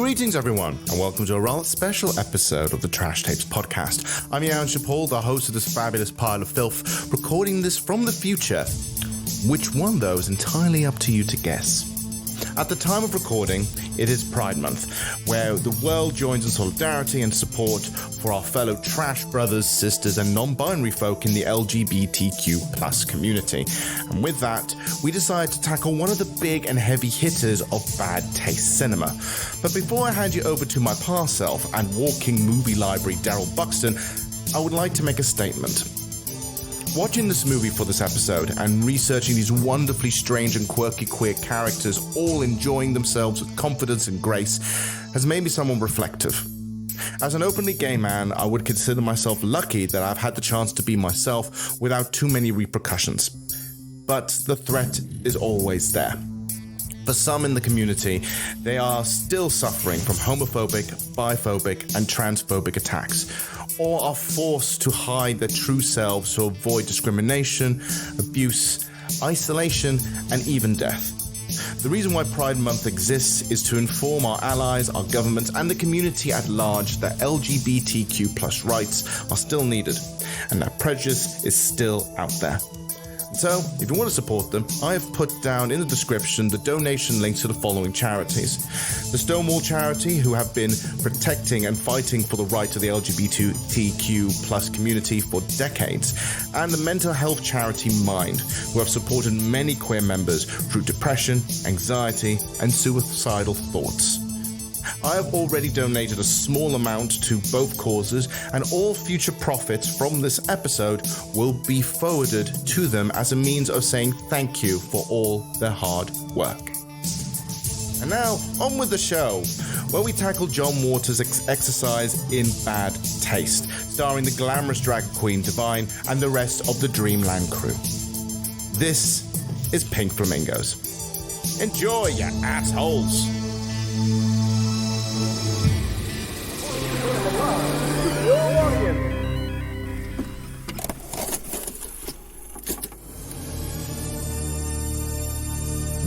Greetings, everyone, and welcome to a rather special episode of the Trash Tapes podcast. I'm Johann, the host of this fabulous pile of filth, recording this from the future. Which one, though, is entirely up to you to guess. At the time of recording, it is Pride Month, where the world joins in solidarity and support for our fellow trash brothers, sisters, and non-binary folk in the LGBTQ plus community. And with that, we decided to tackle one of the big and heavy hitters of bad taste cinema. But before I hand you over to my past self and walking movie library Darrell Buxton, I would like to make a statement. Watching this movie for this episode and researching these wonderfully strange and quirky queer characters all enjoying themselves with confidence and grace has made me someone reflective. As an openly gay man, I would consider myself lucky that I've had the chance to be myself without too many repercussions. But the threat is always there. For some in the community, they are still suffering from homophobic, biphobic, and transphobic attacks, or are forced to hide their true selves to avoid discrimination, abuse, isolation, and even death. The reason why Pride Month exists is to inform our allies, our governments, and the community at large that LGBTQ plus rights are still needed, and that prejudice is still out there. So, if you want to support them, I have put down in the description the donation links to the following charities. The Stonewall charity, who have been protecting and fighting for the rights of the LGBTQ plus community for decades, and the mental health charity Mind, who have supported many queer members through depression, anxiety, and suicidal thoughts. I have already donated a small amount to both causes, and all future profits from this episode will be forwarded to them as a means of saying thank you for all their hard work. And now, on with the show, where we tackle John Waters' exercise in bad taste, starring the glamorous drag queen Divine and the rest of the Dreamland crew. This is Pink Flamingos. Enjoy, you assholes!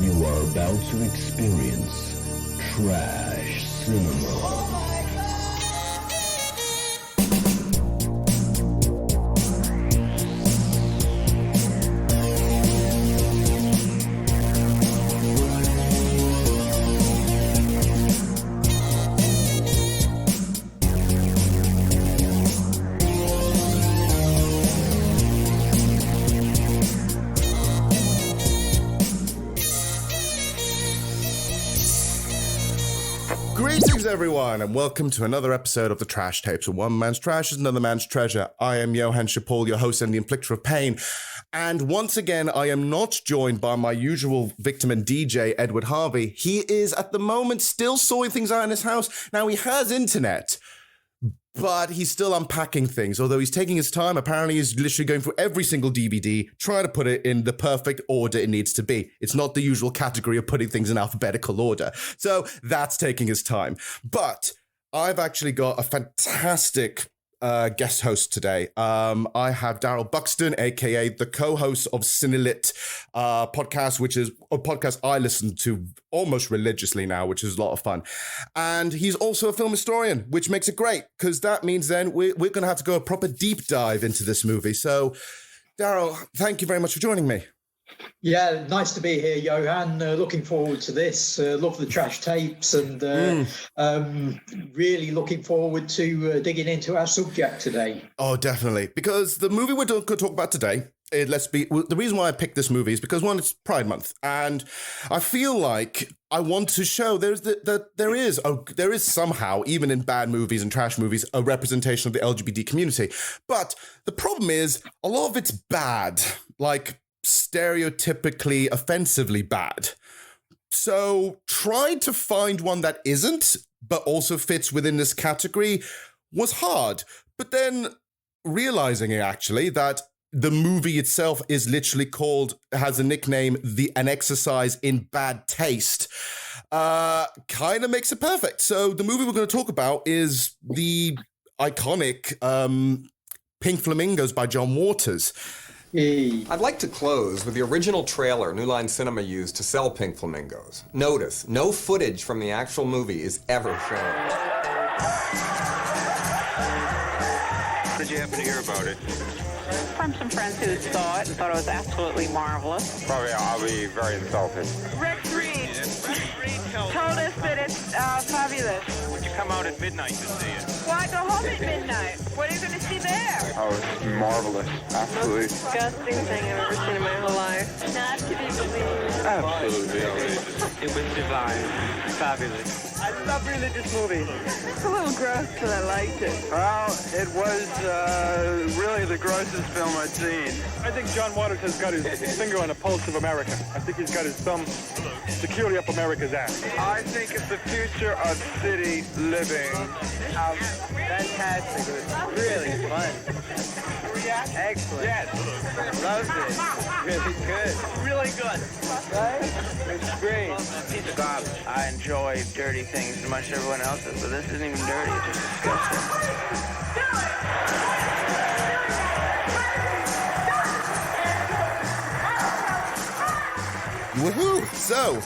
You are about to experience trash cinema. Greetings, everyone, and welcome to another episode of the Trash Tapes, where one man's trash is another man's treasure. I am Johann, your host and the inflictor of pain. And once again, I am not joined by my usual victim and DJ, Edward Harvey. He is, at the moment, still sorting things out in his house. Now, he has internet, but he's still unpacking things, although he's taking his time. Apparently, he's literally going through every single DVD, trying to put it in the perfect order it needs to be. It's not the usual category of putting things in alphabetical order. So that's taking his time. But I've actually got a fantastic guest host today. I have Darrell Buxton, aka the co-host of Cine-Lit podcast, which is a podcast I listen to almost religiously now, which is a lot of fun. And he's also a film historian, which makes it great, because that means then we're going to have to go a proper deep dive into this movie. So, Darrell, thank you very much for joining me. Yeah, nice to be here, Johann. Looking forward to this. Love the trash tapes, and really looking forward to digging into our subject today. Oh, definitely. Because the movie we're going to talk about today, the reason why I picked this movie is because, one, it's Pride Month, and I feel like I want to show there is somehow, even in bad movies and trash movies, a representation of the LGBT community. But the problem is, a lot of it's bad, like stereotypically offensively bad. So trying to find one that isn't, but also fits within this category was hard. But then realizing actually that the movie itself is literally has a nickname, An Exercise in Bad Taste, kind of makes it perfect. So the movie we're going to talk about is the iconic Pink Flamingos by John Waters. I'd like to close with the original trailer New Line Cinema used to sell Pink Flamingos. Notice, no footage from the actual movie is ever shown. Did you happen to hear about it? From some friends who saw it and thought it was absolutely marvelous. Probably I'll be very insulted. Rex Reed told us that it's fabulous. Would you come out at midnight to see it? Why go home at midnight? What are you going to see there? Oh, it's marvelous. Absolutely. Disgusting thing I've ever seen in my whole life. Not to be believed. Absolutely outrageous. It was divine. Fabulous. I love religious movies. It's a little gross, but I liked it. Well, it was really the grossest film I'd seen. I think John Waters has got his finger on the pulse of America. I think he's got his thumb securely up America's ass. I think it's the future of city living. Fantastic. It was really fun. Excellent. Yes. Loved it. Really good. Really good. Right? It's great. Piece of garbage. I enjoy dirty things as much as everyone else does, but this isn't even dirty. It's just disgusting. Woohoo! So,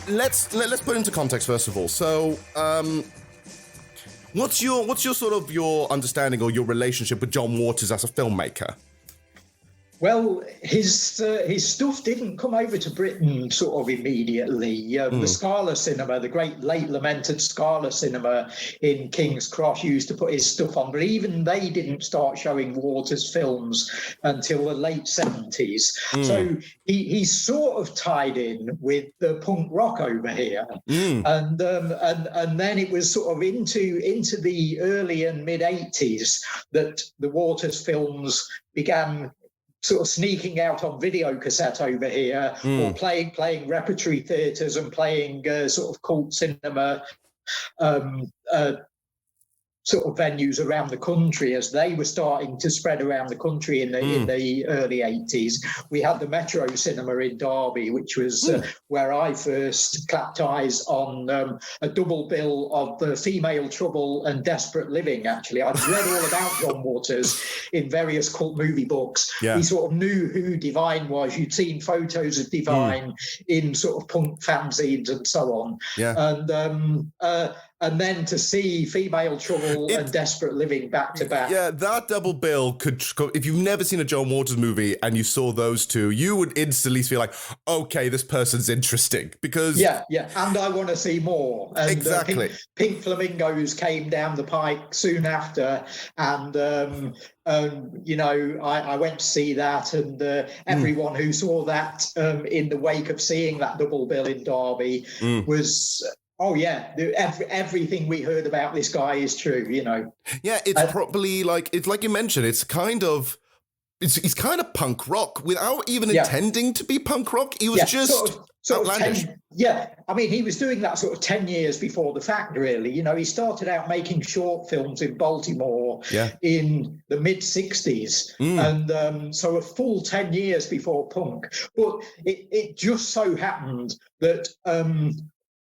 let's put into context first of all. So, what's your sort of your understanding or your relationship with John Waters as a filmmaker? Well, his stuff didn't come over to Britain sort of immediately. The Scala Cinema, the great late lamented Scala Cinema in King's Cross, used to put his stuff on, but even they didn't start showing Waters films until the late 70s. So he's sort of tied in with the punk rock over here, and then it was sort of into the early and mid 80s that the Waters films began sort of sneaking out on video cassette over here, or playing repertory theatres and playing sort of cult cinema sort of venues around the country as they were starting to spread around the country in the early 80s. We had the Metro Cinema in Derby, which was where I first clapped eyes on a double bill of the Female Trouble and Desperate Living, actually. I'd read all about John Waters in various cult movie books. Yeah. We sort of knew who Divine was. You'd seen photos of Divine in sort of punk fanzines and so on. Yeah. And then to see Female Trouble and Desperate Living back to back. Yeah, that double bill could, if you've never seen a John Waters movie and you saw those two, you would instantly feel like, okay, this person's interesting because... Yeah, and I want to see more. And, exactly. Pink Flamingos came down the pike soon after, and you know, I went to see that, and everyone who saw that in the wake of seeing that double bill in Derby was... Oh yeah, everything we heard about this guy is true, you know. Yeah, it's probably like you mentioned. It's kind of he's kind of punk rock without even intending to be punk rock. He was just sort outlandish. I mean, he was doing that sort of 10 years before the fact, really. You know, he started out making short films in Baltimore in the mid 60s, and so a full 10 years before punk. But it just so happened that.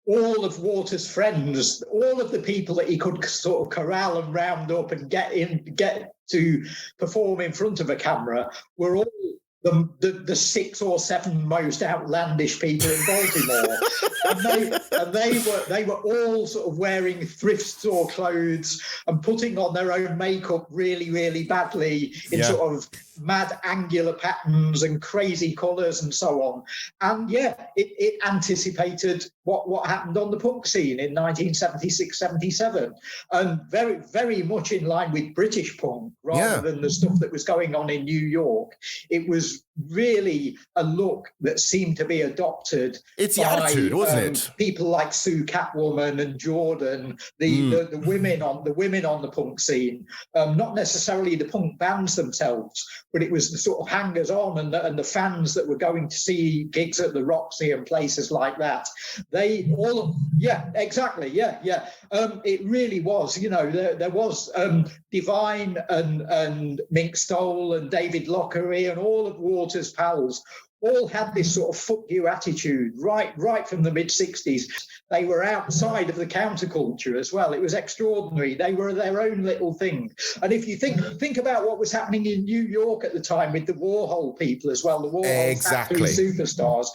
All of Waters' friends, all of the people that he could sort of corral and round up and get to perform in front of a camera were all the 6 or 7 most outlandish people in Baltimore, and they were all sort of wearing thrift store clothes and putting on their own makeup really, really badly in sort of mad angular patterns and crazy colours and so on. And it anticipated what happened on the punk scene in 1976-77, and very, very much in line with British punk rather than the stuff that was going on in New York. It was really a look that seemed to be adopted. It's by, the attitude, wasn't it? People like Sue Catwoman and Jordan, the women on the punk scene, not necessarily the punk bands themselves, but it was the sort of hangers-on and the fans that were going to see gigs at the Roxy and places like that. They all, exactly. It really was, you know, there was Divine and Mink Stoll and David Lockery and all of Waters' pals all had this sort of fuck you attitude right from the mid-60s. They were outside of the counterculture as well. It was extraordinary. They were their own little thing. And if you think about what was happening in New York at the time with the Warhol people as well, the Warhol factory superstars,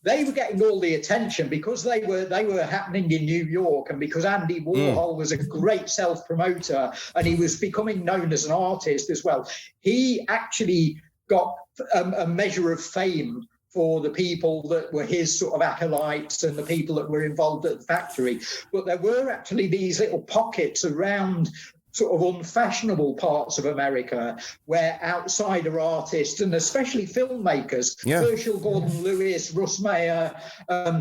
they were getting all the attention because they were happening in New York, and because Andy Warhol was a great self-promoter and he was becoming known as an artist as well. He actually got a measure of fame for the people that were his sort of acolytes and the people that were involved at the factory. But there were actually these little pockets around sort of unfashionable parts of America where outsider artists, and especially filmmakers, Herschel Gordon Lewis, Russ Meyer,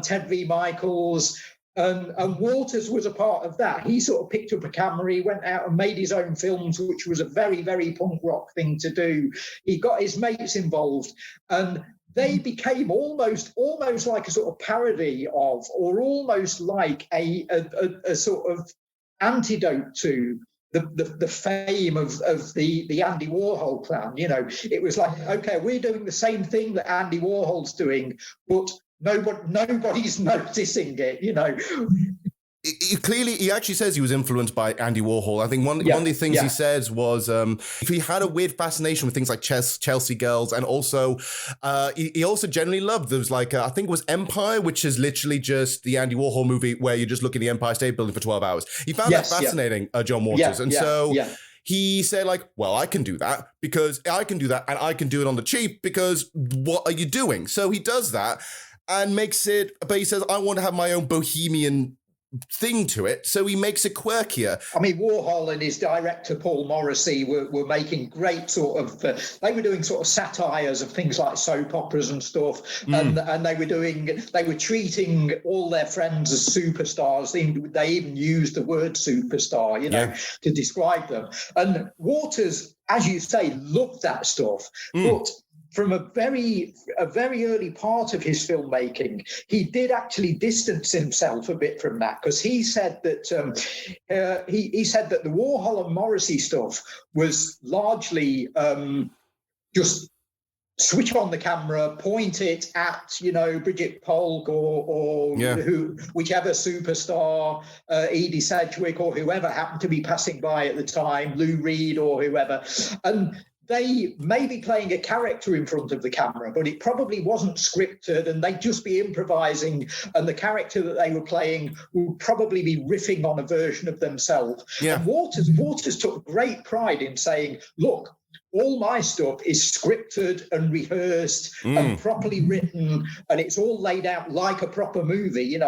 Ted V. Michaels, and Waters was a part of that. He sort of picked up a camera, he went out and made his own films, which was a very, very punk rock thing to do. He got his mates involved, and they became almost like a sort of parody of, or almost like a sort of antidote to the fame of the Andy Warhol clan. You know, it was like, okay, we're doing the same thing that Andy Warhol's doing, but nobody's noticing it, you know. He actually says he was influenced by Andy Warhol. I think one of the things he says was he had a weird fascination with things like Chelsea Girls, and also he also generally loved, there was like I think it was Empire, which is literally just the Andy Warhol movie where you just look at the Empire State Building for 12 hours. He found that fascinating, John Waters, he said, like, well, I can do that because I can do that, and I can do it on the cheap because what are you doing? So he does that and makes it, but he says, I want to have my own bohemian thing to it, so he makes it quirkier. I mean, Warhol and his director Paul Morrissey were making great sort of they were doing sort of satires of things like soap operas and stuff, and they were treating all their friends as superstars. They even used the word superstar, you know, to describe them. And Waters, as you say, loved that stuff, but from a very early part of his filmmaking, he did actually distance himself a bit from that, because he said that he said that the Warhol and Morrissey stuff was largely just switch on the camera, point it at, you know, Bridget Polk or whichever superstar, Edie Sedgwick or whoever happened to be passing by at the time, Lou Reed or whoever, and they may be playing a character in front of the camera, but it probably wasn't scripted, and they'd just be improvising, and the character that they were playing would probably be riffing on a version of themselves. And Waters took great pride in saying, look, all my stuff is scripted and rehearsed and properly written, and it's all laid out like a proper movie. It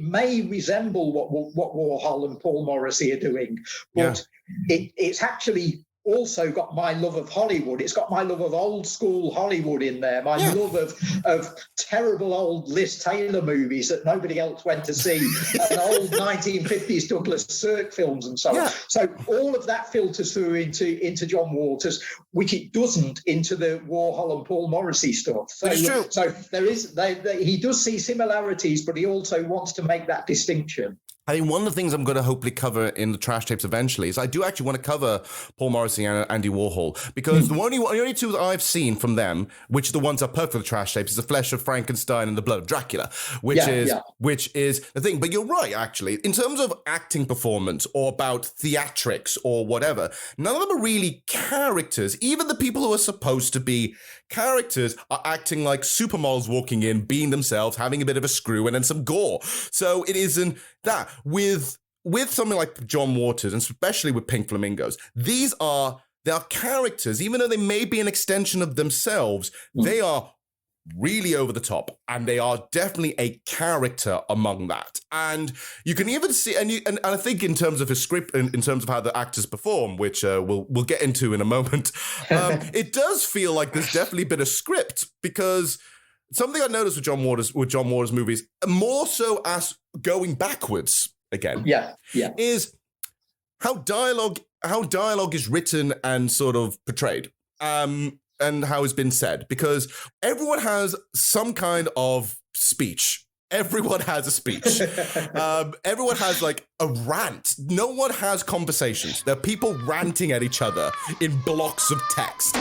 may resemble what Warhol and Paul Morrissey are doing, but it's actually also got my love of Hollywood. It's got my love of old school Hollywood in there, my love of terrible old Liz Taylor movies that nobody else went to see, and old 1950s Douglas Sirk films and so on. So all of that filters through into John Waters, which it doesn't into the Warhol and Paul Morrissey stuff. So he does see similarities, but he also wants to make that distinction. I think one of the things I'm going to hopefully cover in the Trash Tapes eventually is I do actually want to cover Paul Morrissey and Andy Warhol, because the only two that I've seen from them, which are the ones that are perfect for the Trash Tapes, is The Flesh of Frankenstein and The Blood of Dracula, which is the thing. But you're right, actually. In terms of acting performance or about theatrics or whatever, none of them are really characters. Even the people who are supposed to be characters are acting like supermodels walking in, being themselves, having a bit of a screw, and then some gore. So it isn't that. With something like John Waters, and especially with Pink Flamingos, they are characters, even though they may be an extension of themselves, they are really over the top, and they are definitely a character among that. And you can even see, and I think in terms of his script, in terms of how the actors perform, which we'll get into in a moment, it does feel like there's definitely been a script, because something I noticed with John Waters movies, more so as going backwards again, is how dialogue is written and sort of portrayed, and how it's been said, because everyone has some kind of speech. Everyone has a speech. Everyone has like a rant. No one has conversations. There are people ranting at each other in blocks of text.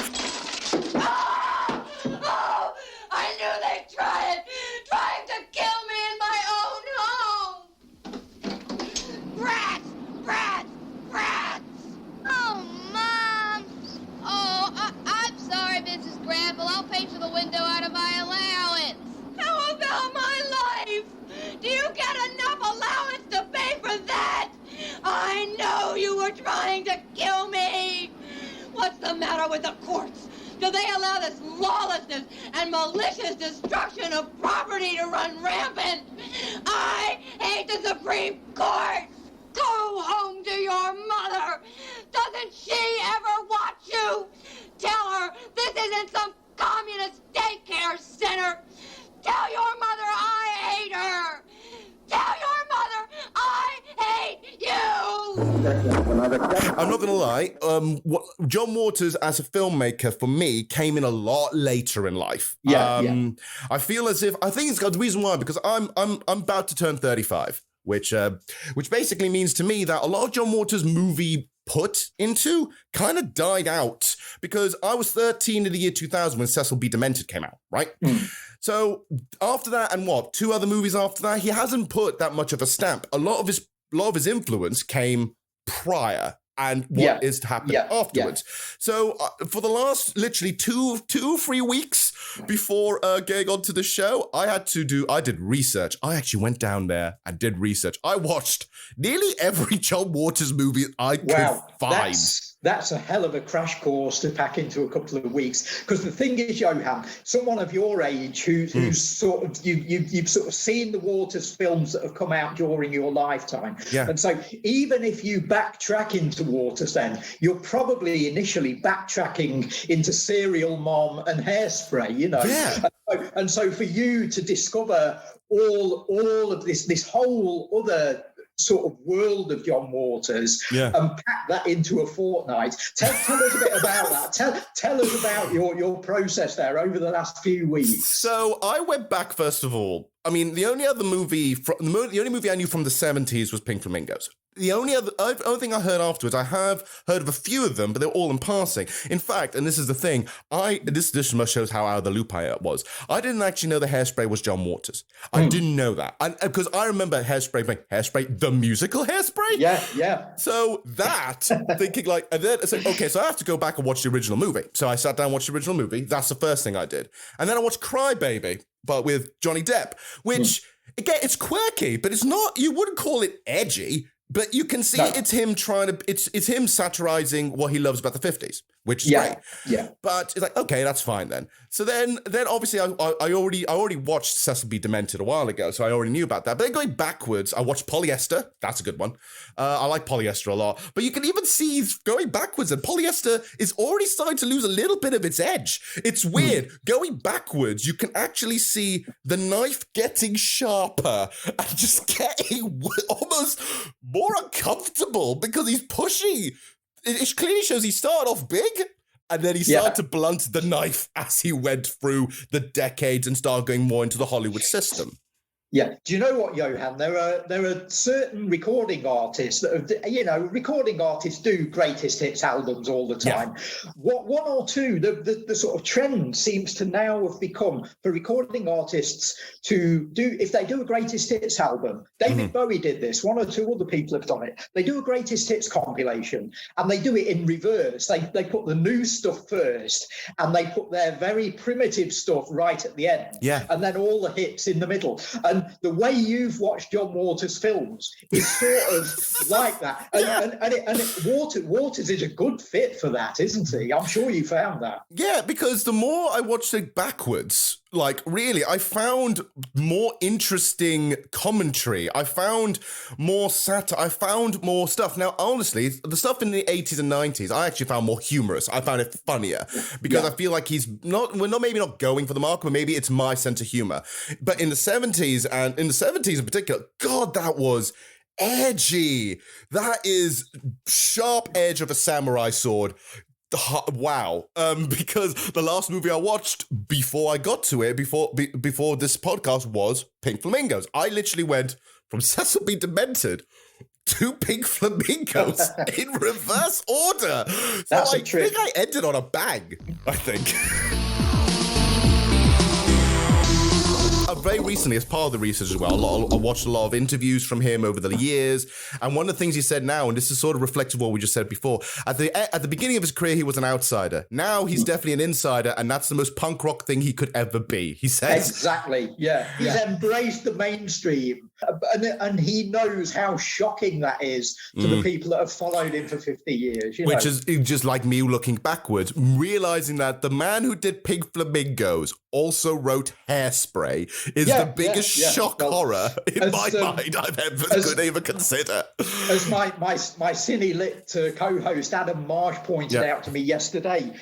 trying to kill me? What's the matter with the courts? Do they allow this lawlessness and malicious destruction of property to run rampant? I hate the Supreme Court! Go home to your mother! Doesn't she ever watch you? Tell her this isn't some communist daycare center! Tell your mother I hate her! Tell your mother I hate you! I'm not going to lie. John Waters as a filmmaker, for me, came in a lot later in life. I feel as if, I think it's got the reason why, because I'm about to turn 35, which basically means to me that a lot of John Waters' movie put into kind of died out, because I was 13 in the year 2000 when Cecil B. Demented came out, right? So after that, and two other movies after that, he hasn't put that much of a stamp. A lot of his influence came prior and what is to happen afterwards. So for the last literally 2 or 3 weeks before getting onto the show, I did research. I actually went down there and did research. I watched nearly every John Waters movie I could find. That's a hell of a crash course to pack into a couple of weeks. Because the thing is, Johann, someone of your age who's sort of you've sort of seen the Waters films that have come out during your lifetime. Yeah. And so even if you backtrack into Waters, then you're probably initially backtracking into Serial Mom and Hairspray, you know. Yeah. And so for you to discover all of this whole other sort of world of John Waters and pack that into a fortnight. Tell us a bit about that. Tell us about your process there over the last few weeks. So I went back, first of all. I mean, the only movie I knew from the 70s was Pink Flamingos. The only thing I heard afterwards, I have heard of a few of them, but they're all in passing. In fact, and this is the thing, this shows how out of the loop I was. I didn't actually know the Hairspray was John Waters. I didn't know that. Because I remember Hairspray, the musical Hairspray? Yeah. So that, thinking like, and then I said, okay, so I have to go back and watch the original movie. So I sat down and watched the original movie. That's the first thing I did. And then I watched Cry Baby, but with Johnny Depp, which, again, it's quirky, but it's not, you wouldn't call it edgy. But you can see it's him it's him satirizing what he loves about the 50s, which is great. Yeah. But it's like, okay, that's fine then. So then obviously I already watched Cecil B. Demented a while ago, so I already knew about that. But then going backwards, I watched Polyester. That's a good one. I like Polyester a lot. But you can even see going backwards, and Polyester is already starting to lose a little bit of its edge. It's weird. Going backwards, you can actually see the knife getting sharper and just getting almost more uncomfortable because he's pushing. It clearly shows he started off big and then he started to blunt the knife as he went through the decades and started going more into the Hollywood system. Yeah. Do you know what, Johann? There are certain recording artists that recording artists do greatest hits albums all the time. Yeah. One or two, the sort of trend seems to now have become for recording artists to do, if they do a greatest hits album, David Bowie did this, one or two other people have done it. They do a greatest hits compilation and they do it in reverse. They put the new stuff first and they put their very primitive stuff right at the end. Yeah. And then all the hits in the middle. And the way you've watched John Waters films is sort of like that. And Waters is a good fit for that, isn't he? I'm sure you found that. Yeah, because the more I watched it backwards, like really, I found more interesting commentary. I found more satire. I found more stuff. Now, honestly, the stuff in the 80s and 90s, I actually found more humorous. I found it funnier because I feel like maybe not going for the mark, but maybe it's my sense of humor. But in the 70s, and in the 70s in particular, God, that was edgy. That is sharp edge of a samurai sword. Wow. Because the last movie I watched before I got to it, before this podcast, was Pink Flamingos. I literally went from Cecil B. Demented to Pink Flamingos in reverse order. That's so a trick. I think I ended on a bang, I think. A very recently, as part of the research as well, I watched a lot of interviews from him over the years, and one of the things he said now, and this is sort of reflective of what we just said before, at the beginning of his career, he was an outsider. Now he's definitely an insider, and that's the most punk rock thing he could ever be, he says. Exactly, yeah. He's embraced the mainstream, and he knows how shocking that is to the people that have followed him for 50 years. Which is just like me looking backwards, realizing that the man who did Pink Flamingos also wrote Hairspray is the biggest shock horror in my mind I've ever could even consider. As my Cine-Lit co-host Adam Marsh pointed out to me yesterday,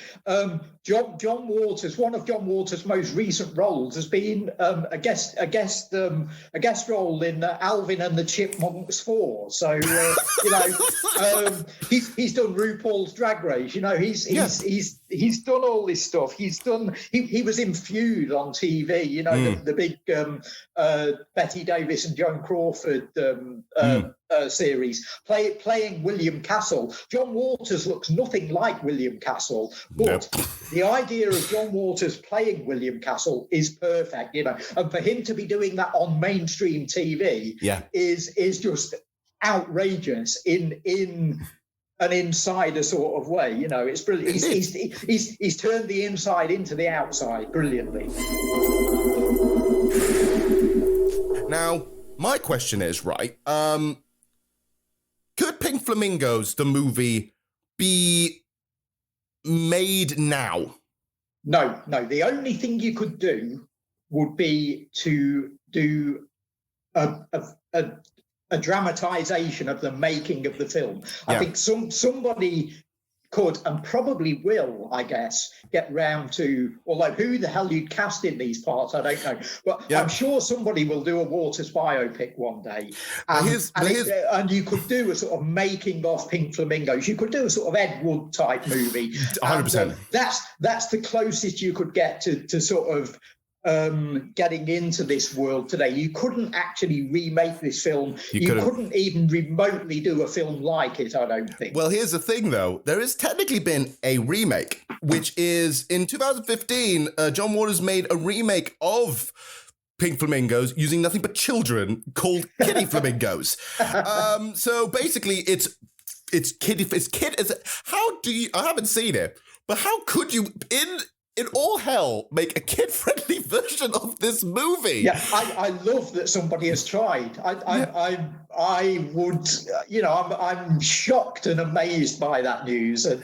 John Waters, one of John Waters' most recent roles has been a guest role in Alvin and the Chipmunks 4. So he's done RuPaul's Drag Race. He's done all this stuff. He was in Feud on TV. The big Betty Davis and Joan Crawford series, playing William Castle. John Waters looks nothing like William Castle, but the idea of John Waters playing William Castle is perfect, and for him to be doing that on mainstream TV is just outrageous in an insider sort of way. It's brilliant. He's turned the inside into the outside brilliantly. Now, my question is, right, could Pink Flamingos, the movie, be made now? No. The only thing you could do would be to do a dramatization of the making of the film. I think somebody could and probably will, I guess, get round to, although who the hell you'd cast in these parts, I don't know. But I'm sure somebody will do a Waters biopic one day. And you could do a sort of making of Pink Flamingos. You could do a sort of Ed Wood type movie. 100%. That's the closest you could get to sort of getting into this world today. You couldn't actually remake this film. You couldn't even remotely do a film like it, I don't think. Well, here's the thing, though. There has technically been a remake, which is in 2015, John Waters made a remake of Pink Flamingos using nothing but children called Kitty Flamingos. So basically, how do you, I haven't seen it, but how could you, in all hell, make a kid-friendly version of this movie? Yeah, I love that somebody has tried. I would, I'm shocked and amazed by that news, and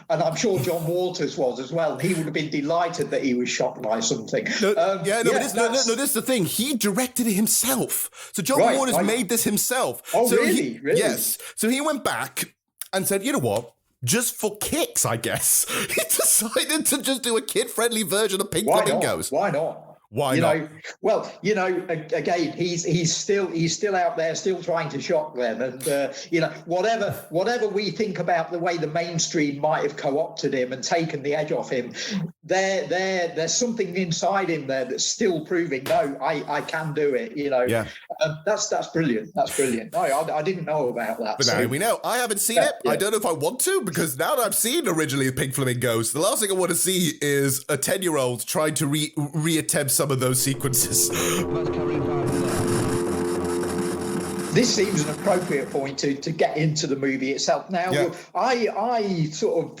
I'm sure John Waters was as well. He would have been delighted that he was shocked by something. This is the thing. He directed it himself. So John Waters made this himself. Oh, so really? Yes. So he went back and said, you know what? Just for kicks, I guess, he decided to just do a kid-friendly version of Pink Flamingos. Why not? Why not? Well, again, he's still out there, still trying to shock them, and whatever we think about the way the mainstream might have co-opted him and taken the edge off him, there's something inside him there that's still proving, no, I can do it. That's brilliant. That's brilliant. No, I didn't know about that. But now we know. I haven't seen it. I don't know if I want to, because now that I've seen originally Pink Flamingos, the last thing I want to see is a 10-year-old trying to reattempt some of those sequences. This seems an appropriate point to get into the movie itself. Now, I sort of,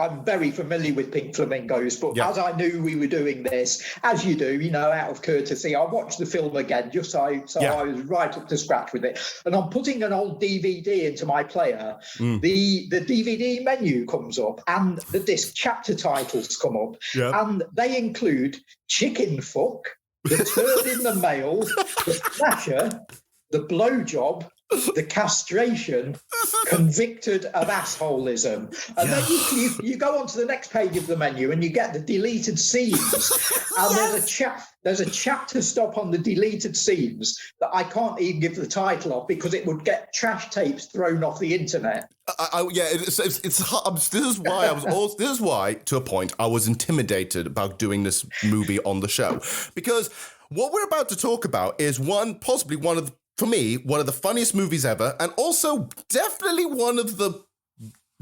I'm very familiar with Pink Flamingos, but as I knew we were doing this, as you do, out of courtesy, I watched the film again just so I was right up to scratch with it. And I'm putting an old DVD into my player. The DVD menu comes up and the disc chapter titles come up, and they include Chicken Fuck, The Turd in the Mail, The Flasher, The Blowjob, The Castration, Convicted of Assholism. And then you go on to the next page of the menu and you get the deleted scenes. And there's a chapter stop on the deleted scenes that I can't even give the title of because it would get trash tapes thrown off the internet. This is why, to a point, I was intimidated about doing this movie on the show. Because what we're about to talk about is possibly one of the funniest movies ever, and also definitely one of the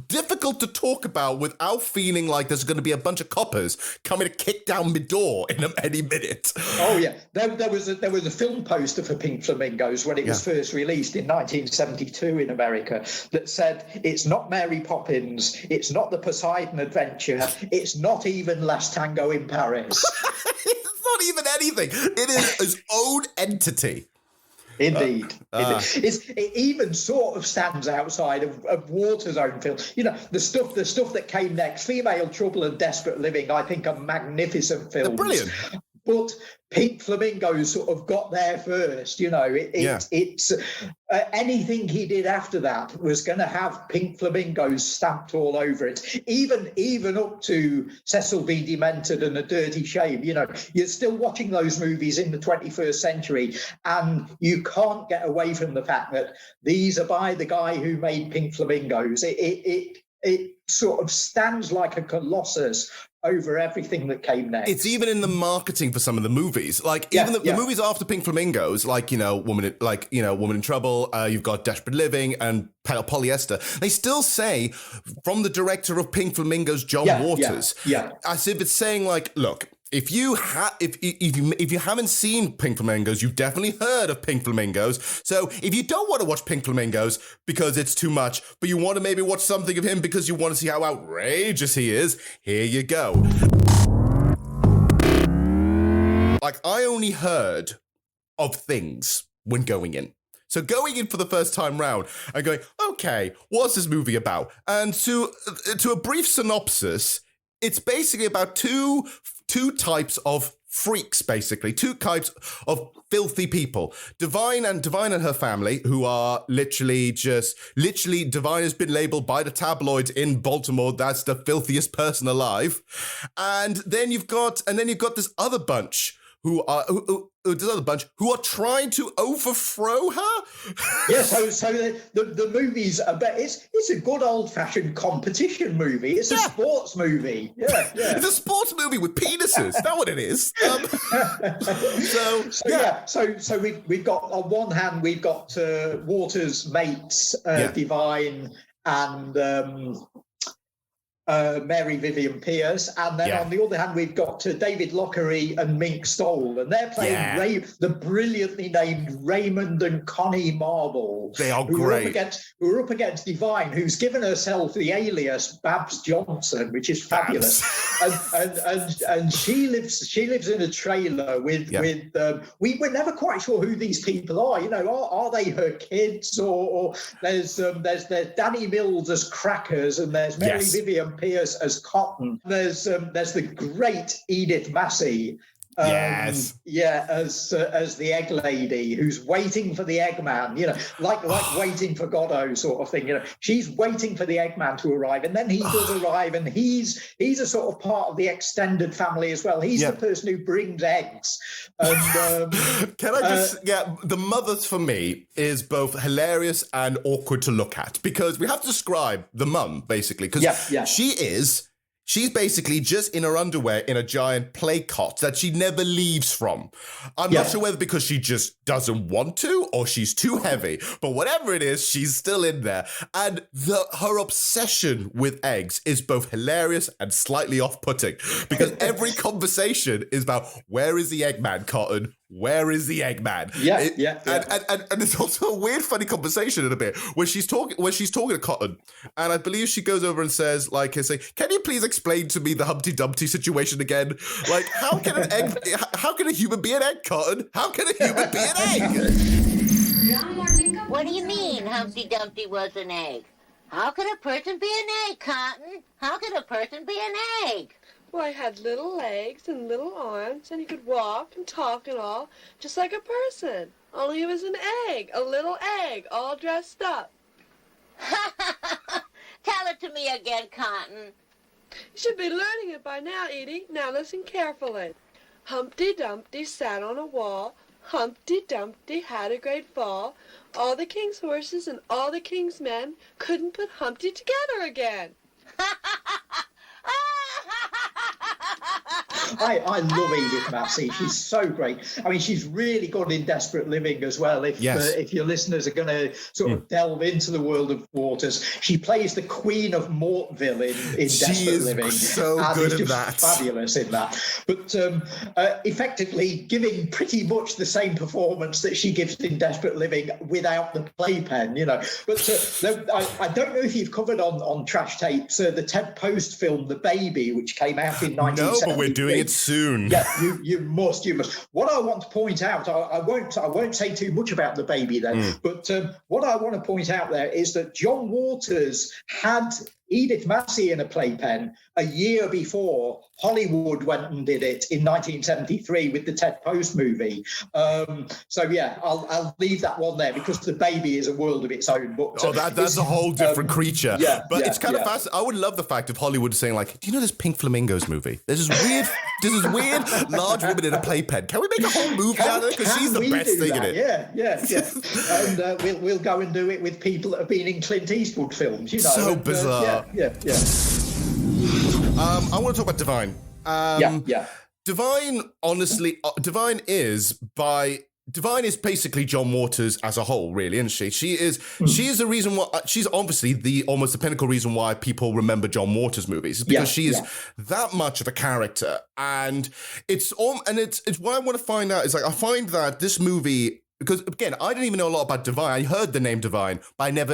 difficult to talk about without feeling like there's going to be a bunch of coppers coming to kick down my door in any minute. Oh yeah, there was a film poster for Pink Flamingos when it was first released in 1972 in America that said, "It's not Mary Poppins, it's not the Poseidon Adventure, it's not even Last Tango in Paris." It's not even anything. It is its own entity. Indeed. It even sort of stands outside of Waters' own film. You know, the stuff that came next, Female Trouble and Desperate Living, I think are magnificent films. They're brilliant. But Pink Flamingos sort of got there first, you know. It's anything he did after that was going to have Pink Flamingos stamped all over it. Even up to Cecil B. Demented and A Dirty Shame, you know. You're still watching those movies in the 21st century, and you can't get away from the fact that these are by the guy who made Pink Flamingos. It sort of stands like a colossus over everything that came next. It's even in the marketing for some of the movies. Like even the movies after Pink Flamingos, like, Woman in Trouble, you've got Desperate Living and Polyester. They still say from the director of Pink Flamingos, John Waters, as if it's saying like, look, if you haven't seen Pink Flamingos, you've definitely heard of Pink Flamingos. So if you don't want to watch Pink Flamingos because it's too much, but you want to maybe watch something of him because you want to see how outrageous he is, here you go. Like, I only heard of things when going in. So going in for the first time round and going, okay, what's this movie about? And to a brief synopsis, it's basically about two types of freaks, basically. Two types of filthy people. Divine and her family, who are literally, Divine has been labeled by the tabloids in Baltimore, that's the filthiest person alive. And then you've got this other bunch who are trying to overthrow her. Yeah, so the movie's about it's a good old-fashioned competition movie. It's a sports movie. Yeah. It's a sports movie with penises. That's what it is. So we've got, on one hand, we've got Waters' mates, Divine and Mary Vivian Pierce, and then on the other hand we've got David Lockery and Mink Stoll, and they're playing the brilliantly named Raymond and Connie Marble. They are great. Who are up against Divine, who's given herself the alias Babs Johnson, which is fabulous. and she lives in a trailer with we're never quite sure who these people are. You know, are they her kids, or there's Danny Mills as Crackers, and there's Mary Vivian Pierce as Cotton. There's the great Edith Massey. As the egg lady who's waiting for the Eggman, you know, like waiting for Godot sort of thing. You know, she's waiting for the Eggman to arrive, and then he does arrive, and he's a sort of part of the extended family as well. He's the person who brings eggs. And, can I just the mothers for me is both hilarious and awkward to look at, because we have to describe the mum basically, because she's basically just in her underwear in a giant play cot that she never leaves from. I'm not sure whether because she just doesn't want to or she's too heavy, but whatever it is, she's still in there. And her obsession with eggs is both hilarious and slightly off-putting, because every conversation is about, where is the Eggman, Cotton? Where is the Eggman? And it's also a weird, funny conversation in a bit where she's talking to Cotton, and I believe she goes over and says, can you please explain to me the Humpty Dumpty situation again? Like, how can a human be an egg, Cotton? How can a human be an egg? What do you mean Humpty Dumpty was an egg? How could a person be an egg, Cotton? How could a person be an egg? Well, he had little legs and little arms, and he could walk and talk and all, just like a person. Only he was an egg, a little egg, all dressed up. Tell it to me again, Cotton. You should be learning it by now, Edie. Now listen carefully. Humpty Dumpty sat on a wall. Humpty Dumpty had a great fall. All the king's horses and all the king's men couldn't put Humpty together again. I love Edith Massey. She's so great. I mean, she's really good in Desperate Living as well. If your listeners are going to sort of delve into the world of Waters, she plays the Queen of Mortville in Desperate Living. So good at that. Fabulous in that. But effectively giving pretty much the same performance that she gives in Desperate Living without the playpen, you know. But I don't know if you've covered on Trash Tapes the Ted Post film The Baby, which came out in 1973. No, but we're doing it soon. Yeah, you must. What I want to point out, I won't say too much about The Baby then, but what I want to point out there is that John Waters had Edith Massey in a playpen a year before Hollywood went and did it in 1973 with the Ted Post movie. So yeah, I'll leave that one there because The Baby is a world of its own. But that's a whole different creature. Yeah, but it's kind of fascinating. I would love the fact of Hollywood saying like, do you know this Pink Flamingos movie? There's this weird large woman in a playpen. Can we make a whole movie out of it? Because she's the best thing in it. Yeah. And we'll go and do it with people that have been in Clint Eastwood films. You know, so bizarre. Yeah. I want to talk about Divine. Divine, honestly, Divine is basically John Waters as a whole, really, isn't she? She is the reason why. She's obviously almost the pinnacle reason why people remember John Waters movies, because she is that much of a character, and it's what I want to find out is like I find that this movie. Because, again, I didn't even know a lot about Divine. I heard the name Divine, but I never...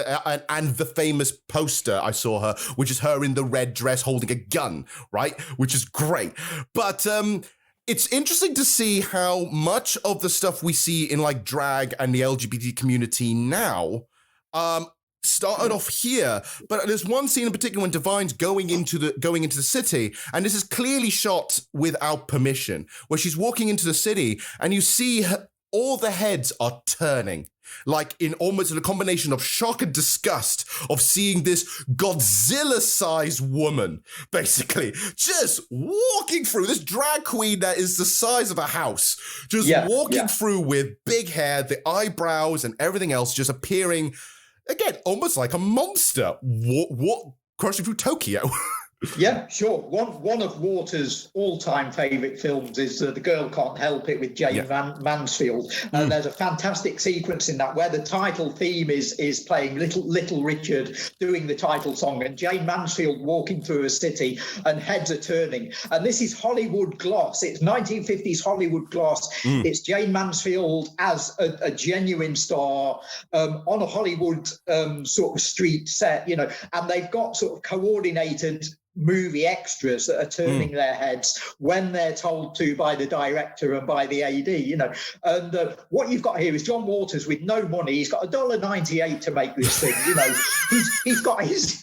And the famous poster I saw her, which is her in the red dress holding a gun, right? Which is great. But it's interesting to see how much of the stuff we see in, like, drag and the LGBT community now started off here. But there's one scene in particular when Divine's going into the city, and this is clearly shot without permission, where she's walking into the city, and you see her... All the heads are turning, like in almost a combination of shock and disgust of seeing this Godzilla-sized woman, basically, just walking through, this drag queen that is the size of a house, just walking through with big hair, the eyebrows and everything else just appearing, again, almost like a monster, crossing through Tokyo. Yeah, sure. One of Waters' all-time favourite films is The Girl Can't Help It with Jane Mansfield. And there's a fantastic sequence in that where the title theme is playing Little Richard doing the title song and Jane Mansfield walking through a city and heads are turning. And this is Hollywood gloss. It's 1950s Hollywood gloss. It's Jane Mansfield as a genuine star on a Hollywood sort of street set, you know, and they've got sort of coordinated movie extras that are turning their heads when they're told to by the director and by the AD, you know. And what you've got here is John Waters with no money. He's got $1.98 to make this thing, you know. He's got his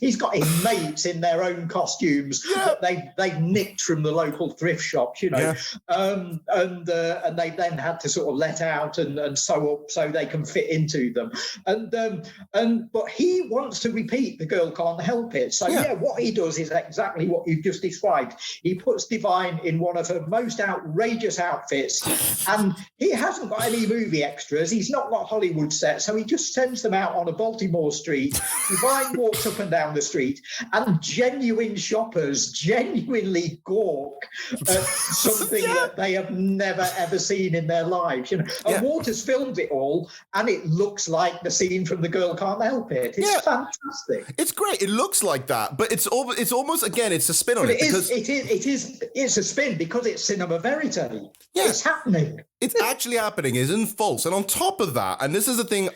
mates in their own costumes that they've nicked from the local thrift shops, you know. And they then had to sort of let out and sew up so they can fit into them. But he wants to repeat The Girl Can't Help It. So what he does is exactly what you've just described. He puts Divine in one of her most outrageous outfits, and he hasn't got any movie extras. He's not got Hollywood sets, so he just sends them out on a Baltimore street. Divine walks up and down the street, and genuine shoppers genuinely gawk at something that they have never ever seen in their lives. You know, and Waters filmed it all, and it looks like the scene from The Girl Can't Help It. It's fantastic. It's great. It looks like that, but it's almost again, it's a spin on it. It's a spin because it's cinema verite. Yeah. It's happening. It's actually happening. It's in false. And on top of that, and this is the thing,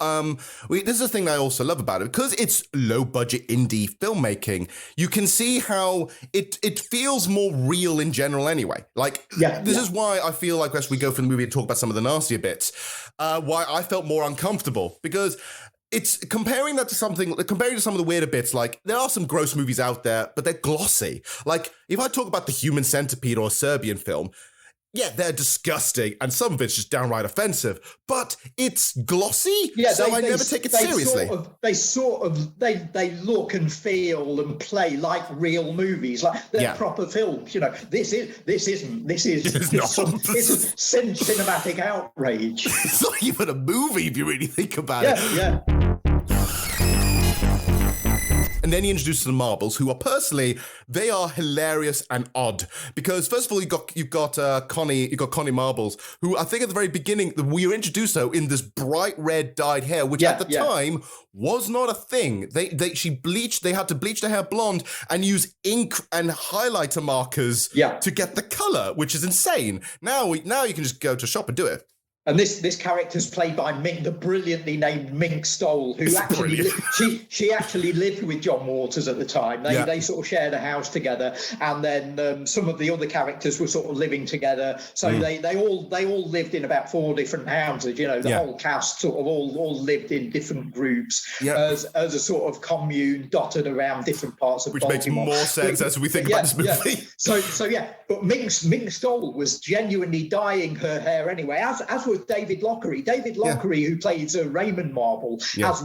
this is the thing I also love about it, because it's low budget indie filmmaking, you can see how it feels more real in general anyway. Like, this is why I feel like as we go through the movie and talk about some of the nastier bits, why I felt more uncomfortable, because it's comparing to some of the weirder bits. Like, there are some gross movies out there, but they're glossy. Like, if I talk about The Human Centipede or a Serbian film, they're disgusting, and some of it's just downright offensive, but it's glossy, so I never take it seriously. They look and feel and play like real movies, like they're proper films. You know, this is cinematic outrage. It's not even a movie if you really think about it. And then he introduces the marbles, who are personally, they are hilarious and odd. Because first of all, you've got Connie Marbles, who I think at the very beginning, we were introduced though in this bright red dyed hair, which at the time was not a thing. They had to bleach their hair blonde and use ink and highlighter markers to get the color, which is insane. Now you can just go to a shop and do it. And this character's played by Mink, the brilliantly named Mink Stoll, who she actually lived with John Waters at the time. They sort of shared a house together, and then some of the other characters were sort of living together. So they all lived in about 4 different houses. You know, the whole cast sort of all lived in different groups as a sort of commune dotted around different parts of Baltimore. Which makes more sense as we think about this movie. But Mink Stoll was genuinely dyeing her hair anyway, as was David Lockery. David Lockery, who plays Raymond Marble, has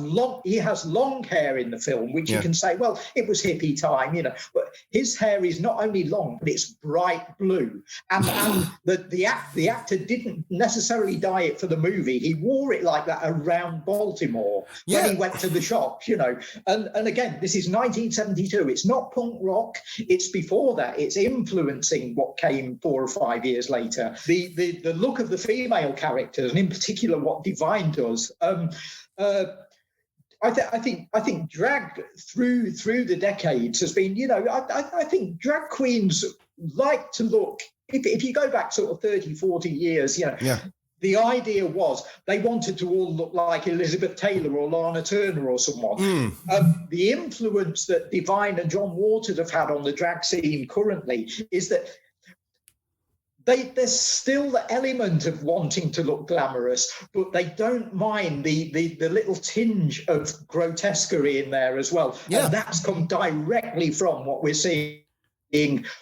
long hair in the film, which you can say, well, it was hippie time, you know. But his hair is not only long, but it's bright blue. And the actor didn't necessarily dye it for the movie. He wore it like that around Baltimore when he went to the shops, you know. And again, this is 1972. It's not punk rock. It's before that. It's influencing what came 4 or 5 years later. The look of the female characters, and in particular what Divine does. I think drag through the decades has been, you know, I think drag queens like to look, if you go back sort of 30, 40 years, you know, the idea was they wanted to all look like Elizabeth Taylor or Lana Turner or someone. The influence that Divine and John Waters have had on the drag scene currently is that there's still the element of wanting to look glamorous, but they don't mind the little tinge of grotesquerie in there as well. And that's come directly from what we're seeing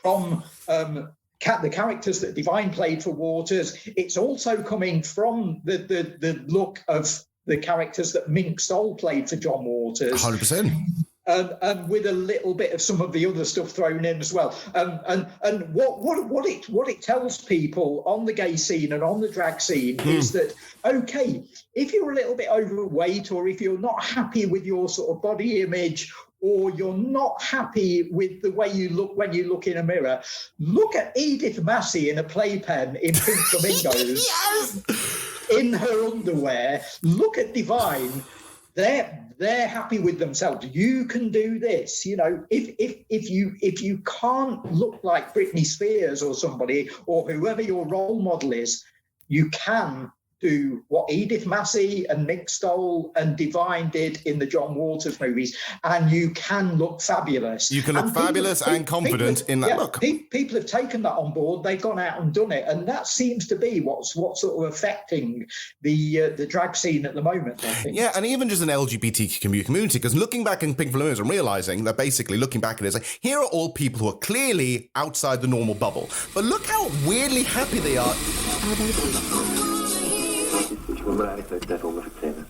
from the characters that Divine played for Waters. It's also coming from the look of the characters that Mink Stoll played for John Waters. 100%. And with a little bit of some of the other stuff thrown in as well. And what it tells people on the gay scene and on the drag scene is that, okay, if you're a little bit overweight, or if you're not happy with your sort of body image, or you're not happy with the way you look when you look in a mirror, look at Edith Massey in a playpen in Pink Flamingos. In her underwear. Look at Divine. They're happy with themselves. You can do this, you know. If you can't look like Britney Spears or somebody, or whoever your role model is, you can do what Edith Massey and Mink Stoll and Divine did in the John Waters movies, and you can look fabulous. You can look fabulous and confident in that look. People have taken that on board. They've gone out and done it, and that seems to be what's sort of affecting the drag scene at the moment, I think. Yeah, and even just an LGBT community, because looking back in Pink Flamingos and realizing that basically looking back at it, it's like, here are all people who are clearly outside the normal bubble, but look how weirdly happy they are.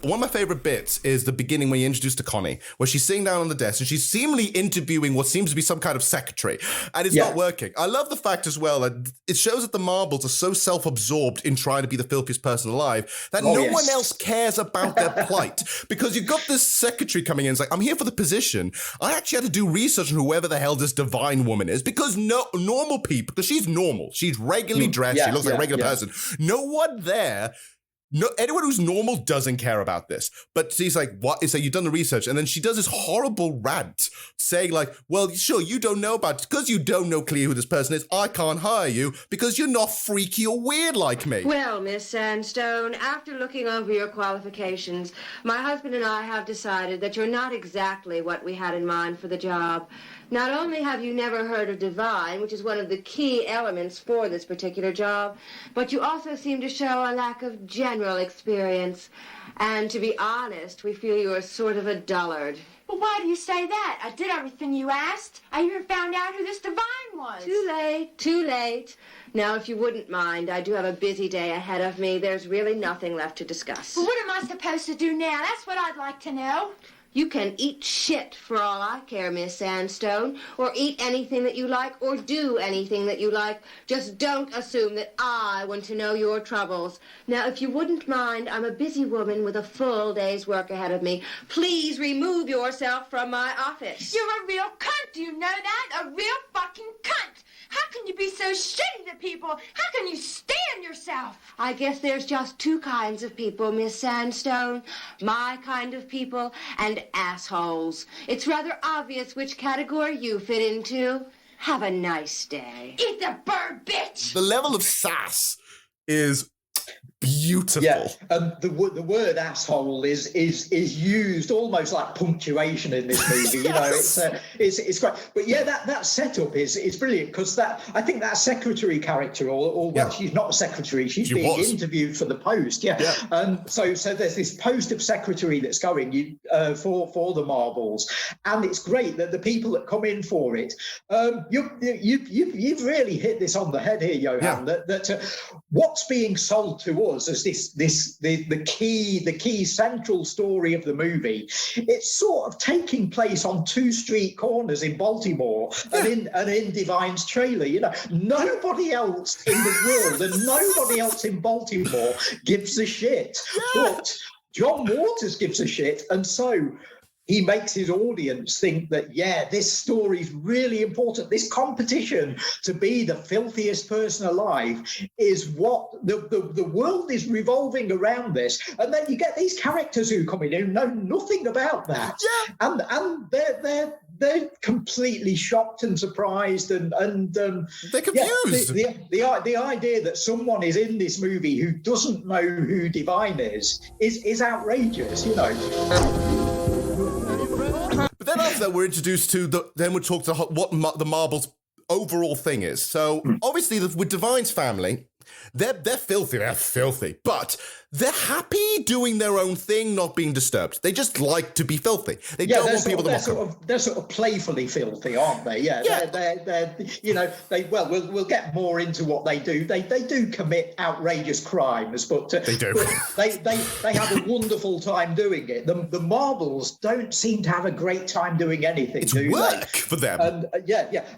One of my favourite bits is the beginning when you introduce to Connie, where she's sitting down on the desk and she's seemingly interviewing what seems to be some kind of secretary, and it's not working. I love the fact as well that it shows that the Marbles are so self-absorbed in trying to be the filthiest person alive that no one else cares about their plight, because you've got this secretary coming in, it's like, I'm here for the position. I actually had to do research on whoever the hell this Divine woman is, because normal people, because she's normal, she's regularly dressed, she looks like a regular person. No one there. No, anyone who's normal doesn't care about this. But she's like, what? It's like, you've done the research. And then she does this horrible rant saying like, well, sure, you don't know about it. Because you don't know clearly who this person is, I can't hire you because you're not freaky or weird like me. Well, Miss Sandstone, after looking over your qualifications, my husband and I have decided that you're not exactly what we had in mind for the job. Not only have you never heard of Divine, which is one of the key elements for this particular job, but you also seem to show a lack of general experience. And to be honest, we feel you're sort of a dullard. Well, why do you say that? I did everything you asked. I even found out who this Divine was. Too late. Now, if you wouldn't mind, I do have a busy day ahead of me. There's really nothing left to discuss. Well, what am I supposed to do now? That's what I'd like to know. You can eat shit for all I care, Miss Sandstone, or eat anything that you like, or do anything that you like. Just don't assume that I want to know your troubles. Now, if you wouldn't mind, I'm a busy woman with a full day's work ahead of me. Please remove yourself from my office. You're a real cunt, do you know that? A real fucking cunt. How can you be so shitty to people? How can you stand yourself? I guess there's just two kinds of people, Miss Sandstone. My kind of people and assholes. It's rather obvious which category you fit into. Have a nice day. Eat the bird, bitch! The level of sass is beautiful. Yeah, the word asshole is used almost like punctuation in this movie. Yes. You know, it's great. But yeah, that setup is brilliant, because I think that secretary character, or well, she's not a secretary, she's being interviewed for the Post. Yeah. So there's this post of secretary that's going for the marbles, and it's great that the people that come in for it, you've really hit this on the head here, Johann. That what's being sold to us as the key central story of the movie, it's sort of taking place on two street corners in Baltimore and in Divine's trailer. You know, nobody else in the world and nobody else in Baltimore gives a shit, but John Waters gives a shit, and so he makes his audience think that, this story is really important. This competition to be the filthiest person alive is what the world is revolving around this. And then you get these characters who come in who know nothing about that. And they're completely shocked and surprised and they're confused. The idea that someone is in this movie who doesn't know who Divine is outrageous, you know. But then after that, we're introduced to then we're talking to what the marbles overall thing is. So obviously with Divine's family, they're filthy, but they're happy doing their own thing, not being disturbed. They just like to be filthy. They don't want people to mock them. They're sort of playfully filthy, aren't they? They're you know, we'll get more into what they do. They do commit outrageous crimes, but they do. But they have a wonderful time doing it. The marbles don't seem to have a great time doing anything. It's work for them. And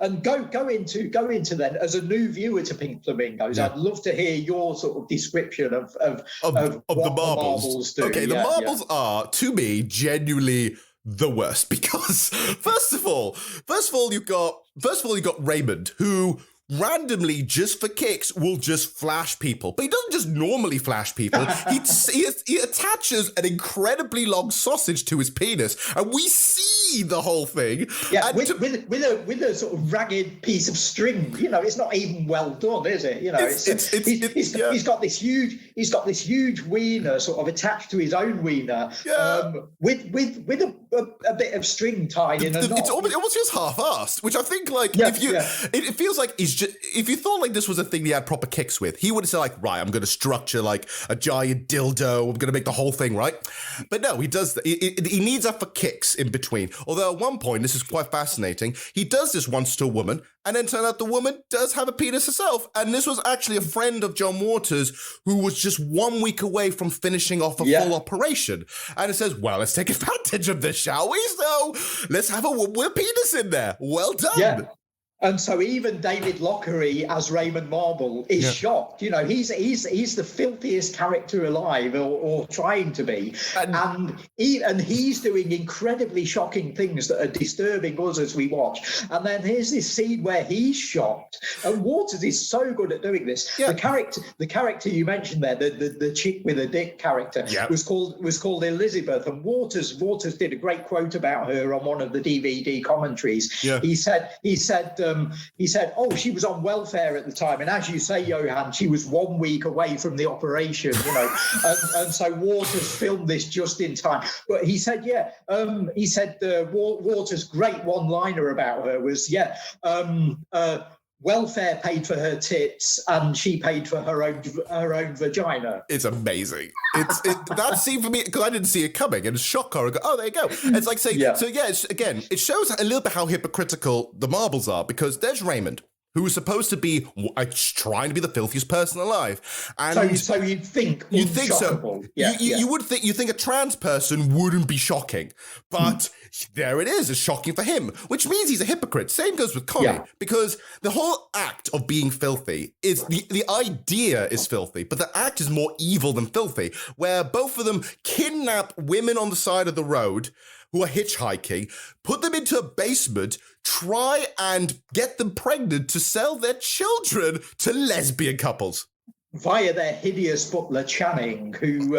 and go into then, as a new viewer to Pink Flamingos, I'd love to hear your sort of description of the marbles do. Okay, the marbles are, to me, genuinely the worst, because first of all you got Raymond, who randomly, just for kicks, will just flash people. But he doesn't just normally flash people. He attaches an incredibly long sausage to his penis, and we see the whole thing. Yeah, with a sort of ragged piece of string. You know, it's not even well done, is it? You know, he's got this huge wiener sort of attached to his own wiener, with a bit of string tied in a knot. It almost feels half-assed, which I think, like, it feels like if you thought like this was a thing he had proper kicks with, he would have said, like, right, I'm going to structure like a giant dildo, I'm going to make the whole thing, right? But no, he does. He needs that for kicks in between. Although at one point, this is quite fascinating, he does this once to a woman, and then turned out the woman does have a penis herself. And this was actually a friend of John Waters who was just 1 week away from finishing off a full operation. And it says, well, let's take advantage of this, shall we? So let's have a woman with a penis in there. Well done. Yeah. And so even David Lockery as Raymond Marble is shocked. You know, he's the filthiest character alive, or trying to be, and he's doing incredibly shocking things that are disturbing us as we watch. And then here's this scene where he's shocked, and Waters is so good at doing this. Yeah. The character you mentioned there, the chick with a dick character, was called Elizabeth, and Waters did a great quote about her on one of the DVD commentaries. Yeah. He said, oh, she was on welfare at the time. And as you say, Johann, she was 1 week away from the operation, you know. and so Waters filmed this just in time. But he said, Waters' great one-liner about her was, welfare paid for her tits and she paid for her own vagina. It's amazing. That scene for me, because I didn't see it coming, and shock horror. Oh, there you go. It's like saying, it shows a little bit how hypocritical the marbles are, because there's Raymond, who is supposed to be trying to be the filthiest person alive. And so you'd think so. You would think a trans person wouldn't be shocking, but there it is. It's shocking for him, which means he's a hypocrite. Same goes with Connie, because the whole act of being filthy is the idea is filthy, but the act is more evil than filthy, where both of them kidnap women on the side of the road who are hitchhiking, put them into a basement, try and get them pregnant to sell their children to lesbian couples. Via their hideous butler Channing, who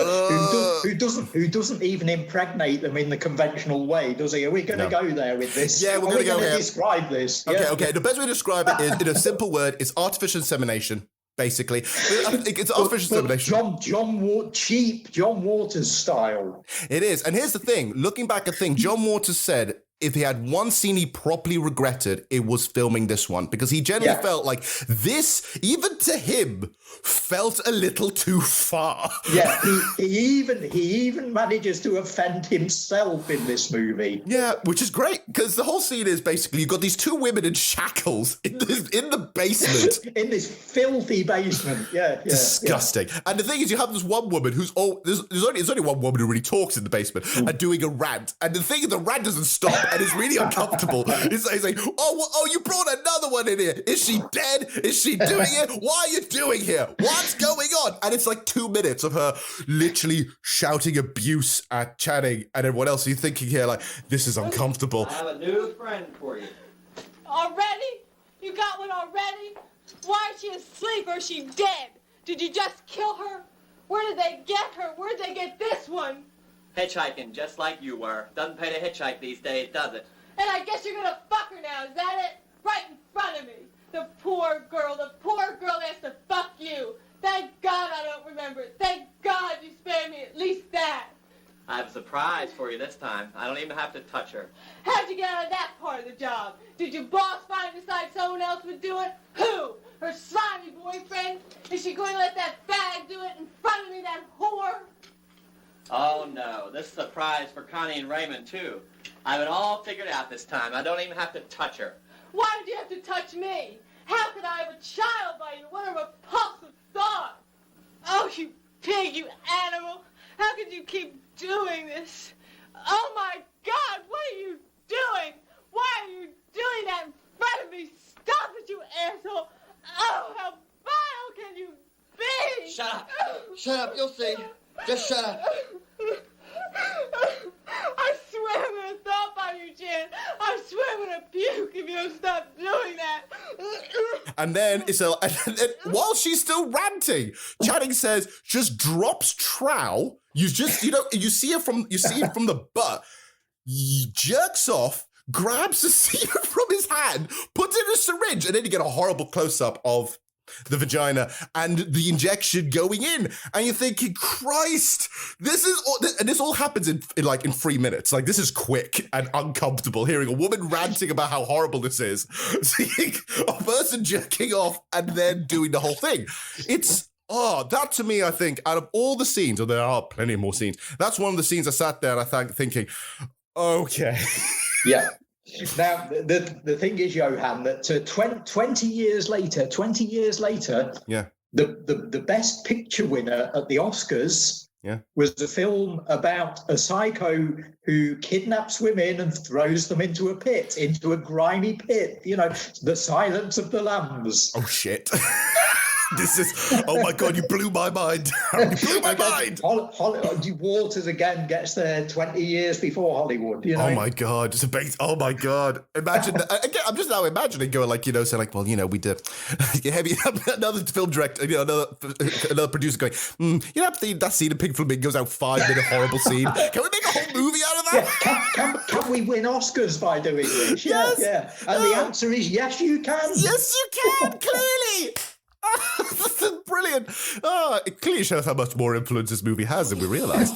doesn't even impregnate them in the conventional way, does he? Are we going to go there with this? Yeah, we're going to go here. Describe this. Okay. The best way to describe it is, in a simple word, it's artificial insemination. Basically, it's artificial insemination. Cheap John Waters style. It is, and here's the thing. Looking back at things, John Waters said if he had one scene he properly regretted, it was filming this one, because he generally felt like this, even to him, felt a little too far. Yeah, he even manages to offend himself in this movie. Yeah, which is great, because the whole scene is basically you've got these two women in shackles in the basement. In this filthy basement. Yeah. Disgusting. Yeah. And the thing is, you have this one woman who's there's only one woman who really talks in the basement and doing a rant. And the thing is, the rant doesn't stop. And it's really uncomfortable. He's like, oh, you brought another one in here. Is she dead? Is she doing it? Why are you doing here? What's going on? And it's like 2 minutes of her literally shouting abuse at Channing and everyone else. You're thinking here, like, this is uncomfortable. I have a new friend for you. Already? You got one already? Why is she asleep or is she dead? Did you just kill her? Where did they get her? Where did they get this one? Hitchhiking, just like you were. Doesn't pay to hitchhike these days, does it? And I guess you're gonna fuck her now, is that it? Right in front of me. The poor girl has to fuck you. Thank God I don't remember it. Thank God you spared me at least that. I have a surprise for you this time. I don't even have to touch her. How'd you get out of that part of the job? Did your boss finally decide someone else would do it? Who? Her slimy boyfriend? Is she going to let that fag do it in front of me, that whore? Oh, no. This is a prize for Connie and Raymond, too. I have it all figured out this time. I don't even have to touch her. Why did you have to touch me? How could I have a child by you? What a repulsive thought. Oh, you pig, you animal. How could you keep doing this? Oh, my God, what are you doing? Why are you doing that in front of me? Stop it, you asshole. Oh, how vile can you be? Shut up. Shut up, you'll see. Just shut up. I swear I'm gonna thump on you, Jen. I swear I'm gonna puke if you don't stop doing that. And then and while she's still ranting, Channing says, just drops trowel. You see it from the butt. He jerks off, grabs the semen from his hand, puts it in a syringe, and then you get a horrible close-up of the vagina and the injection going in, and you're thinking, Christ, this all happens in 3 minutes. Like, this is quick and uncomfortable. Hearing a woman ranting about how horrible this is, seeing a person jerking off, and then doing the whole thing. That to me, I think, out of all the scenes, and there are plenty more scenes, that's one of the scenes I sat there and I thinking, okay, yeah. Now, the thing is, Johann, that 20 years later, yeah, the best picture winner at the Oscars was a film about a psycho who kidnaps women and throws them into a grimy pit. You know, The Silence of the Lambs. Oh, shit. This is, oh my God, you blew my mind. You blew my mind. Waters again gets there 20 years before Hollywood, you know? Oh my God, oh my God. Imagine, again, I'm just now imagining going saying like, well, we did, another film director, another producer going, that scene of Pink Flamingos out 5-minute horrible scene. Can we make a whole movie out of that? Yeah, can we win Oscars by doing this? Yes. Yeah. And the answer is yes, you can. Yes, you can, clearly. This is brilliant. It clearly shows how much more influence this movie has than we realised.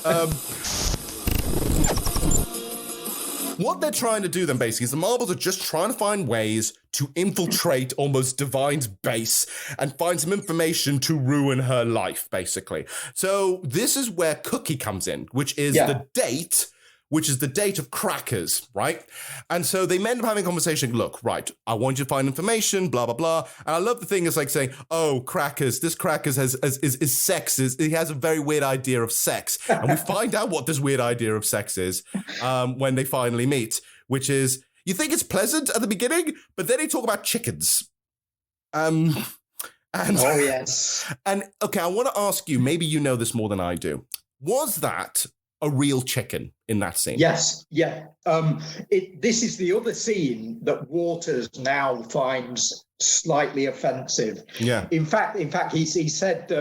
What they're trying to do then basically is the Marbles are just trying to find ways to infiltrate almost Divine's base and find some information to ruin her life, basically. So this is where Cookie comes in, which is the date which is the date of crackers, right? And so they end up having a conversation. Look, right, I want you to find information, blah, blah, blah. And I love the thing is like saying, oh, crackers, this crackers is sex. He has a very weird idea of sex. And we find out what this weird idea of sex is when they finally meet, which is, you think it's pleasant at the beginning, but then they talk about chickens. And, oh, yes. And, okay, I want to ask you, maybe you know this more than I do. Was that a real chicken in that scene? Yes, yeah. This is the other scene that Waters now finds slightly offensive. Yeah. In fact, he said,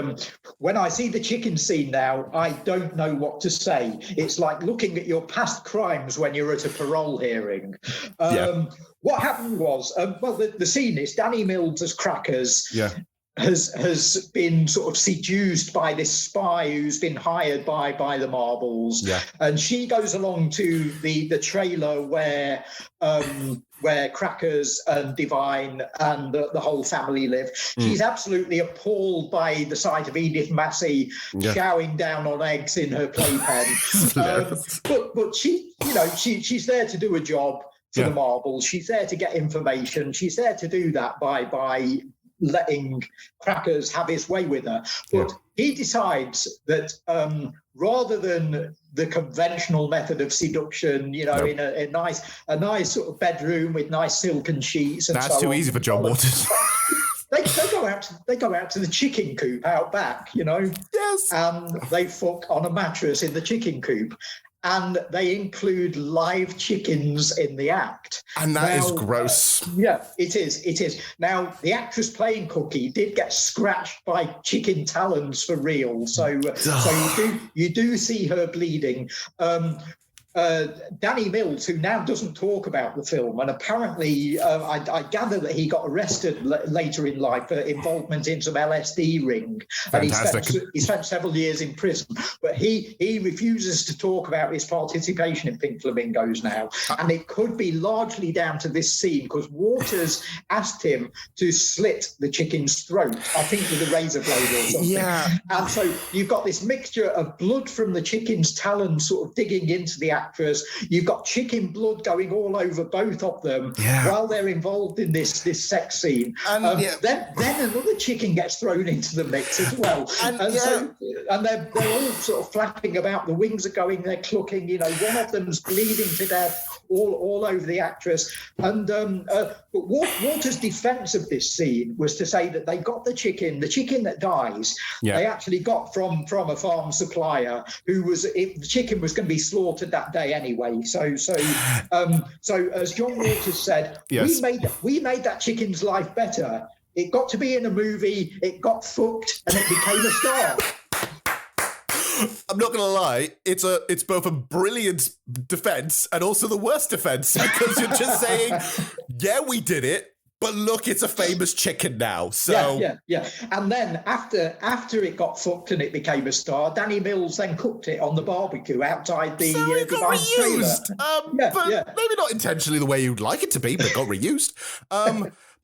when I see the chicken scene now, I don't know what to say. It's like looking at your past crimes when you're at a parole hearing. What happened was, the scene is Danny Mills as Crackers. Yeah. Has been sort of seduced by this spy who's been hired by the Marbles, and she goes along to the trailer where Crackers and Divine and the whole family live. She's absolutely appalled by the sight of Edith Massey chowing down on eggs in her playpen. But she, she's there to do a job for the Marbles. She's there to get information. She's there to do that by letting Crackers have his way with her. But he decides that rather than the conventional method of seduction, in a nice sort of bedroom with nice silken sheets and that's too easy for John Waters. They go out to the chicken coop out back, Yes. And they fuck on a mattress in the chicken coop. And they include live chickens in the act. And that is gross. Yeah, it is. Now, the actress playing Cookie did get scratched by chicken talons for real. So you do see her bleeding. Danny Mills, who now doesn't talk about the film, and apparently I gather that he got arrested later in life for involvement in some LSD ring. Fantastic. And he spent several years in prison, but he refuses to talk about his participation in Pink Flamingos now. And it could be largely down to this scene, because Waters asked him to slit the chicken's throat, I think with a razor blade or something. Yeah. And so you've got this mixture of blood from the chicken's talons sort of digging into the actress. You've got chicken blood going all over both of them while they're involved in this sex scene. And then another chicken gets thrown into the mix as well. And they're all sort of flapping about. The wings are going, they're clucking. One of them's bleeding to death all over the actress. And but Waters' defense of this scene was to say that they got the chicken that dies. They actually got from a farm supplier who the chicken was going to be slaughtered that day anyway. So as John Waters said, we made that chicken's life better. It got to be in a movie, it got fucked, and it became a star. I'm not gonna lie, it's both a brilliant defense and also the worst defense, because you're just saying, we did it, but look, it's a famous chicken now. So yeah. And then after it got fucked and it became a star, Danny Mills then cooked it on the barbecue outside the it got reused. But maybe not intentionally the way you'd like it to be, but it got reused.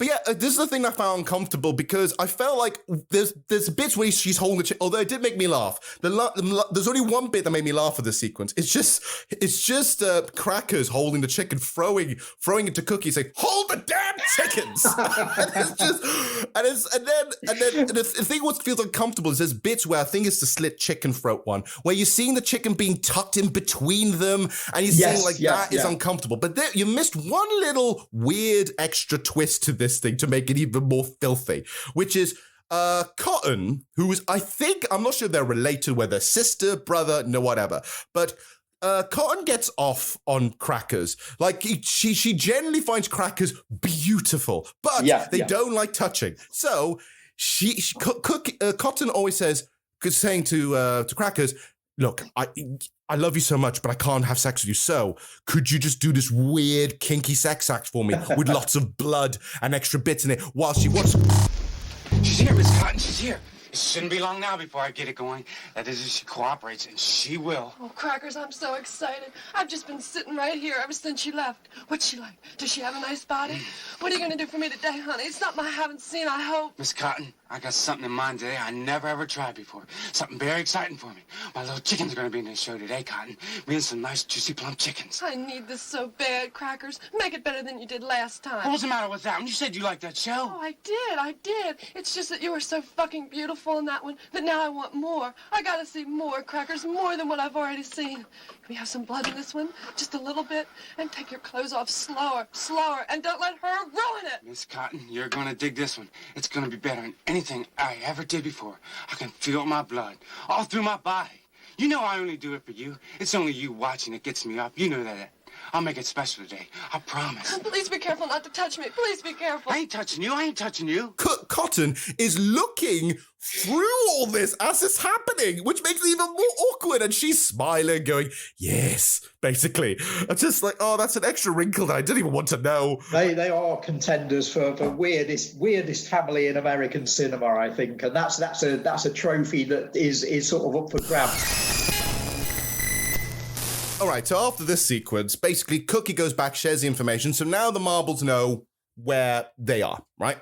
But this is the thing I found uncomfortable, because I felt like there's bits where she's holding the chicken, although it did make me laugh. There's only one bit that made me laugh at this sequence. It's just Crackers holding the chicken, throwing it to Cookie, saying, "Hold the damn chickens!" and the thing what feels uncomfortable is there's bits where I think it's the slit chicken throat one, where you're seeing the chicken being tucked in between them, and you're seeing that is uncomfortable. But there, you missed one little weird extra twist to this thing to make it even more filthy, which is Cotton, who is, I'm not sure if they're related, whether sister, brother, no, whatever, but Cotton gets off on Crackers. Like, she generally finds Crackers beautiful, but they don't like touching. So Cotton always saying to Crackers, "Look, I love you so much, but I can't have sex with you. So could you just do this weird, kinky sex act for me with lots of blood and extra bits in it while she watches?" She's here, Miss Cotton. She's here. It shouldn't be long now before I get it going. That is, if she cooperates, and she will. Oh, Crackers, I'm so excited. I've just been sitting right here ever since she left. What's she like? Does she have a nice body? What are you going to do for me today, honey? It's something I haven't seen, I hope. Miss Cotton, I got something in mind today I never ever tried before. Something very exciting for me. My little chicken's going to be in the show today, Cotton. Me and some nice, juicy, plump chickens. I need this so bad, Crackers. Make it better than you did last time. What's the matter with that one? You said you liked that show. Oh, I did. It's just that you were so fucking beautiful in that one that now I want more. I gotta see more, Crackers, more than what I've already seen. Can we have some blood in this one? Just a little bit? And take your clothes off slower, and don't let her ruin it. Miss Cotton, you're gonna dig this one. It's gonna be better than anything I ever did before. I can feel my blood all through my body. You know I only do it for you. It's only you watching that gets me up. You know that. I'll make it special today. I promise. Please be careful not to touch me. Please be careful. I ain't touching you. Cotton is looking through all this as it's happening, which makes it even more awkward. And she's smiling, going, yes, basically. I'm just like, oh, that's an extra wrinkle that I didn't even want to know. They are contenders for weirdest family in American cinema, I think. And that's a trophy that is sort of up for grabs. All right, so after this sequence, basically Cookie goes back, shares the information, so now the marbles know where they are, right?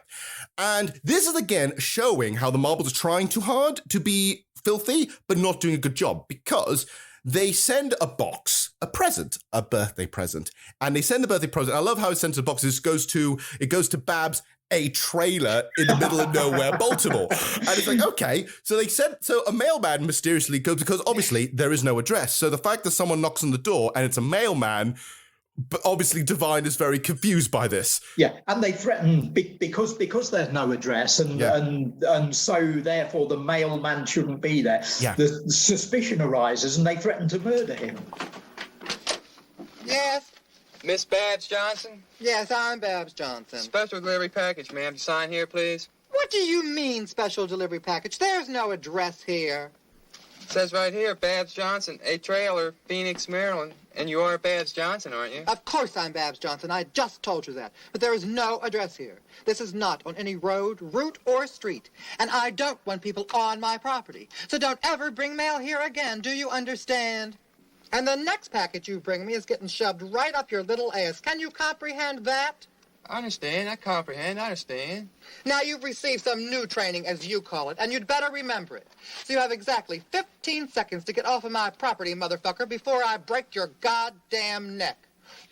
And this is, again, showing how the marbles are trying too hard to be filthy, but not doing a good job, because they send a box, a present, a birthday present, and they send the birthday present. I love how it's sent to the box. It goes to Babs, a trailer in the middle of nowhere, Baltimore. And it's like, okay, so a mailman mysteriously goes, because obviously there is no address. So the fact that someone knocks on the door and it's a mailman, but obviously Divine is very confused by this. Yeah, and they threaten because there's no address, and so therefore the mailman shouldn't be there. Yeah. The suspicion arises, and they threaten to murder him. Yes. Miss Babs Johnson? Yes, I'm Babs Johnson. Special delivery package, ma'am. You sign here, please. What do you mean, special delivery package? There's no address here. It says right here, Babs Johnson, a trailer, Phoenix, Maryland. And you are Babs Johnson, aren't you? Of course I'm Babs Johnson. I just told you that. But there is no address here. This is not on any road, route, or street. And I don't want people on my property. So don't ever bring mail here again. Do you understand? And the next package you bring me is getting shoved right up your little ass. Can you comprehend that? I understand. I comprehend. I understand. Now you've received some new training, as you call it, and you'd better remember it. So you have exactly 15 seconds to get off of my property, motherfucker, before I break your goddamn neck.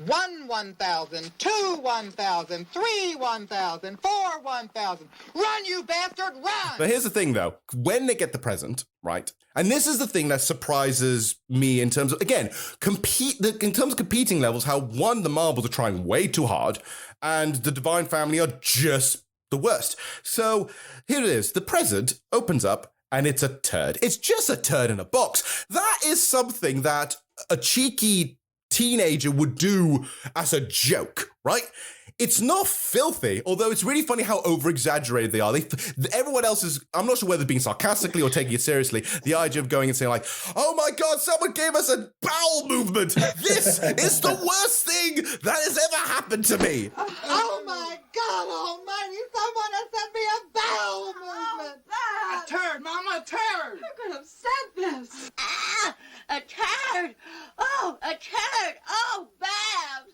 1, 1,000, 2, 1,000, 3, 1,000, 4, 1,000. Run, you bastard, run! But here's the thing, though. When they get the present, right? And this is the thing that surprises me in terms of, again, in terms of competing levels, how, one, the marbles are trying way too hard, and the Divine family are just the worst. So here it is. The present opens up, and it's a turd. It's just a turd in a box. That is something that a cheeky teenager would do as a joke, right? It's not filthy, although it's really funny how over-exaggerated they are. Everyone else is, I'm not sure whether being sarcastically or taking it seriously, the idea of going and saying like, oh my God, someone gave us a bowel movement. This is the worst thing that has ever happened to me. Oh my God almighty, someone has sent me a bowel movement. A turd, Mama, a turd. Who could have sent this? A turd! Oh, a turd! Oh, Babs!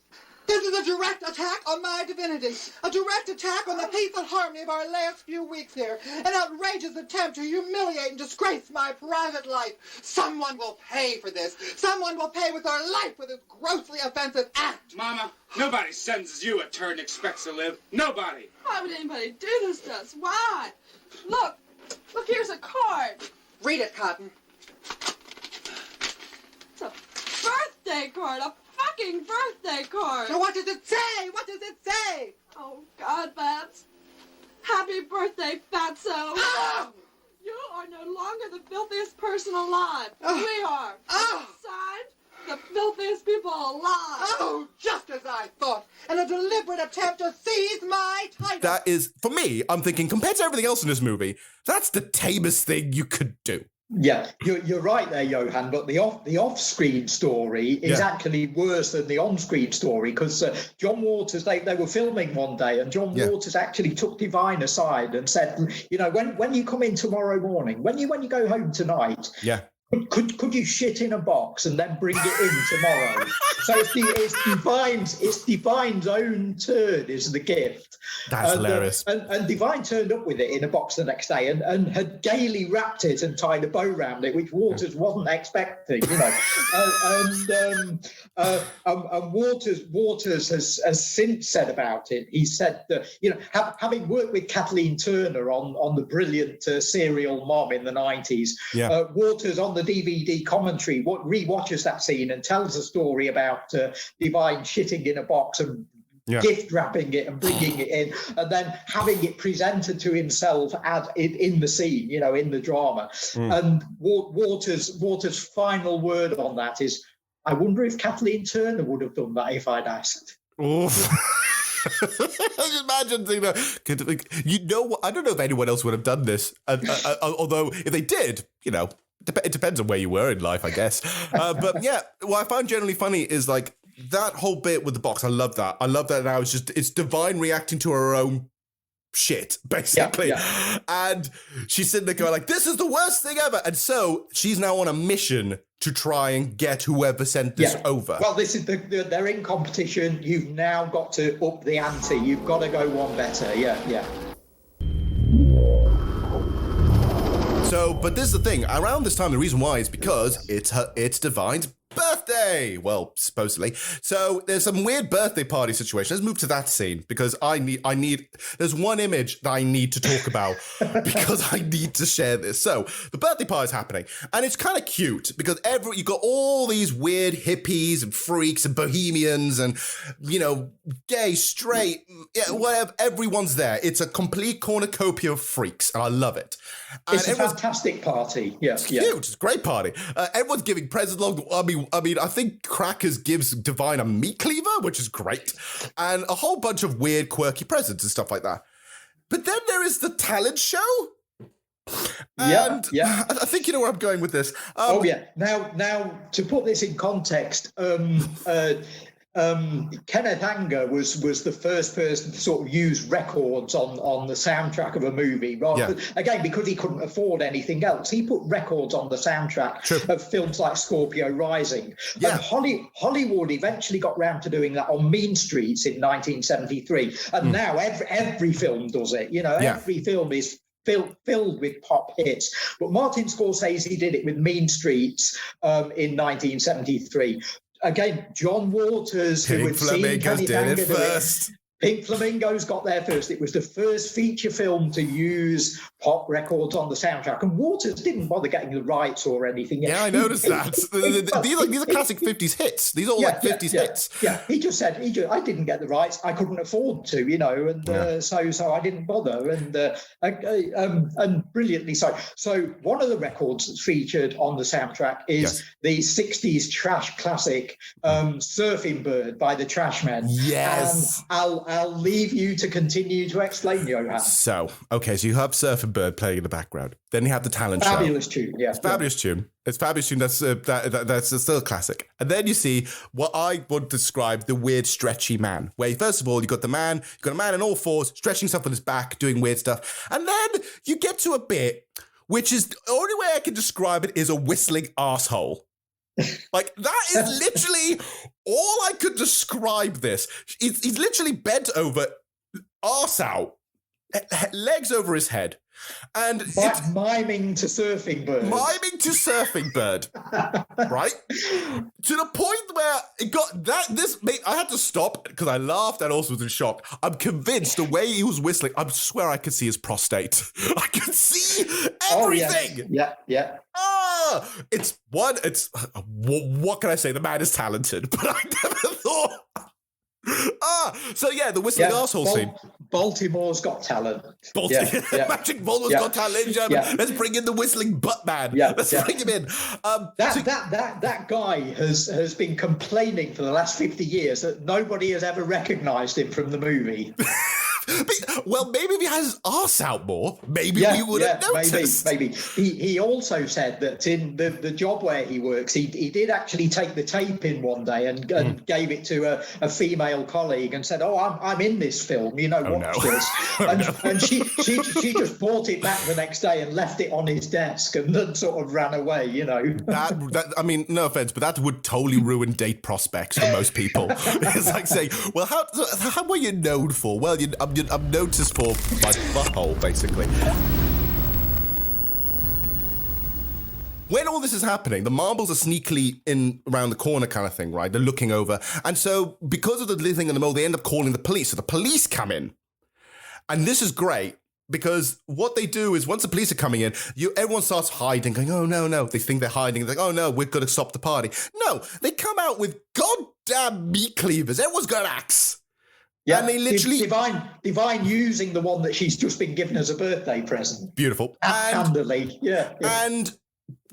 This is a direct attack on my divinity, a direct attack on the peace and harmony of our last few weeks here, an outrageous attempt to humiliate and disgrace my private life. Someone will pay for this. Someone will pay with their life for this grossly offensive act. Mama, nobody sends you a turd and expects to live. Nobody. Why would anybody do this to us? Why? Look, here's a card. Read it, Cotton. It's a birthday card, a fucking birthday card. So what does it say? What does it say? Oh, God, Babs. Happy birthday, Fatso. Oh! You are no longer the filthiest person alive. Oh. We are. Oh. Signed, the filthiest people alive. Oh, just as I thought. And a deliberate attempt to seize my title. That is, for me, I'm thinking, compared to everything else in this movie, that's the tamest thing you could do. Yeah, you're right there, Johann. But the off-screen story is actually worse than the on-screen story, because John Waters, they were filming one day, and John Waters actually took Divine aside and said, when you come in tomorrow morning, when you go home tonight, could you shit in a box and then bring it in tomorrow? So it's Divine's own turd is the gift. That's hilarious. And Divine turned up with it in a box the next day and had gaily wrapped it and tied a bow around it, which Waters wasn't expecting, and Waters has since said about it. He said that, having worked with Kathleen Turner on the brilliant serial Mom in the 90s, Waters on the DVD commentary rewatches that scene and tells a story about Divine shitting in a box and gift wrapping it and bringing it in, and then having it presented to himself as in the scene, in the drama. And Waters' final word on that is, I wonder if Kathleen Turner would have done that if I'd asked. Just imagine thinking that, I don't know if anyone else would have done this, although if they did, it depends on where you were in life, I guess. But yeah, what I find generally funny is like that whole bit with the box. I love that. Now it's Divine reacting to her own shit, basically. And she's sitting there going like, this is the worst thing ever. And so she's now on a mission to try and get whoever sent this over. Well, this is they're in competition. You've now got to up the ante. You've got to go one better. Yeah. So, but this is the thing. Around this time, the reason why is because it's Divine's birthday. Well, supposedly. So there's some weird birthday party situation. Let's move to that scene because I need. There's one image that I need to talk about because I need to share this. So the birthday party is happening, and it's kind of cute because you got all these weird hippies and freaks and bohemians and gay, straight, whatever. Everyone's there. It's a complete cornucopia of freaks, and I love it. It's a fantastic party. It's cute. It's a great party. Everyone's giving presents along. I think Crackers gives Divine a meat cleaver, which is great, and a whole bunch of weird, quirky presents and stuff like that. But then there is the talent show. And I think you know where I'm going with this. Now, to put this in context, Kenneth Anger was the first person to sort of use records on the soundtrack of a movie. Again, because he couldn't afford anything else, he put records on the soundtrack of films like Scorpio Rising. And Hollywood eventually got round to doing that on Mean Streets in 1973. And now every film does it. Every film is filled with pop hits. But Martin Scorsese did it with Mean Streets in 1973. Again, John Waters, who had seen Kenneth Anger do it. Pink Flamingos got there first. It was the first feature film to use pop records on the soundtrack, and Waters didn't bother getting the rights or anything. Yeah, I noticed that. These are classic 50s hits. These are all 50s hits. Yeah, he just said, I didn't get the rights. I couldn't afford to, and so I didn't bother, and brilliantly so. So one of the records that's featured on the soundtrack is the 60s trash classic Surfing Bird by the Trashmen. Yes. And I'll leave you to continue to explain, Johann. So you have Surfing Bird playing in the background. Then you have the talent show. Fabulous tune, yeah. It's fabulous tune. That's still a classic. And then you see what I would describe the weird stretchy man. Where first of all, you've got a man on all fours, stretching stuff on his back, doing weird stuff. And then you get to a bit, which is the only way I can describe it is a whistling arsehole. Like, that is literally all I could describe this. He's literally bent over, arse out, legs over his head. And miming to Surfing Bird. Right? To the point where it got I had to stop because I laughed and also was in shock. I'm convinced the way he was whistling, I swear I could see his prostate. I could see everything. Yeah. What can I say? The man is talented, but I never thought. The whistling arsehole scene. Baltimore's Got Talent. Magic Baltimore's Got Talent. Let's bring in the whistling butt man. Let's bring him in. That guy has been complaining for the last 50 years that nobody has ever recognised him from the movie. Well, maybe if he has his arse out more, maybe we would have noticed. Maybe. He also said that in the job where he works, he did actually take the tape in one day and gave it to a female colleague and said, "Oh, I'm in this film, watch this." And she just brought it back the next day and left it on his desk and then sort of ran away. That I mean, no offense, but that would totally ruin date prospects for most people. It's like saying, "Well, how were you known for?" Well, I'm noticed for my butthole, basically. When all this is happening, the marbles are sneakily in around the corner kind of thing, right? They're looking over. And so because of the thing in the middle, they end up calling the police. So the police come in. And this is great because what they do is once the police are coming in, everyone starts hiding, going, "Oh, no. They think they're hiding. They're like, "Oh, no, we're going to stop the party." No, they come out with goddamn meat cleavers. Everyone's got an axe. Yeah, and they literally Divine using the one that she's just been given as a birthday present. Beautiful. Handily, yeah. And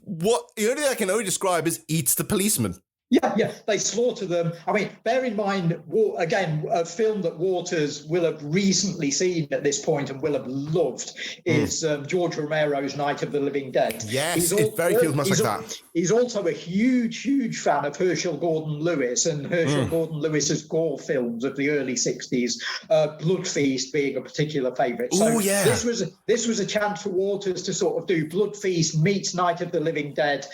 what the only thing I can only describe is eats the policeman. Yeah, they slaughter them. I mean, bear in mind, again, a film that Waters will have recently seen at this point and will have loved is George Romero's Night of the Living Dead. Yes, it very feels much like that. He's also a huge fan of Herschel Gordon Lewis and Herschel Gordon Lewis's gore films of the early 60s, Blood Feast being a particular favourite. So this was a chance for Waters to sort of do Blood Feast meets Night of the Living Dead,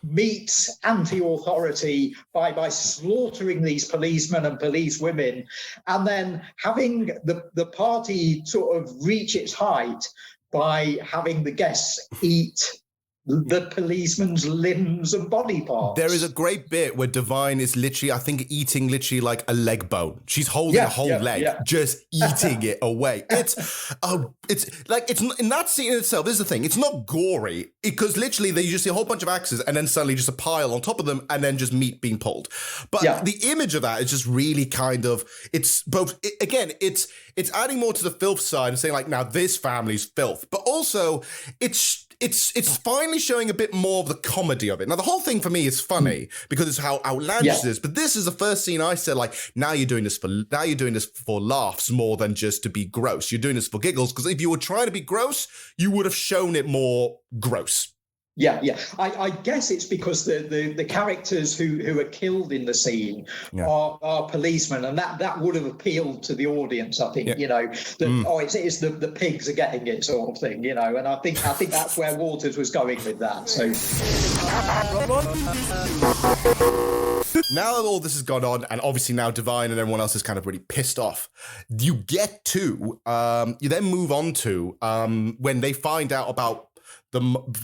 meets anti-authority by slaughtering these policemen and police women, and then having the party sort of reach its height by having the guests eat the policeman's limbs and body parts. There is a great bit where Divine is literally, I think, eating literally like a leg bone. She's holding a whole leg, just eating it away. It's in that scene in itself, this is the thing, it's not gory, because literally they just see a whole bunch of axes and then suddenly just a pile on top of them and then just meat being pulled. But the image of that is just really kind of, it's both, it's adding more to the filth side and saying like, now this family's filth, but also it's finally showing a bit more of the comedy of it. Now, the whole thing for me is funny because it's how outlandish it is. But this is the first scene I said, like, now you're doing this for laughs more than just to be gross. You're doing this for giggles, because if you were trying to be gross, you would have shown it more gross. Yeah. I guess it's because the characters who are killed in the scene are policemen, and that would have appealed to the audience. I think it's the pigs are getting it sort of thing, and I think that's where Waters was going with that. So now that all this has gone on, and obviously now Divine and everyone else is kind of really pissed off, you get to you then move on to when they find out about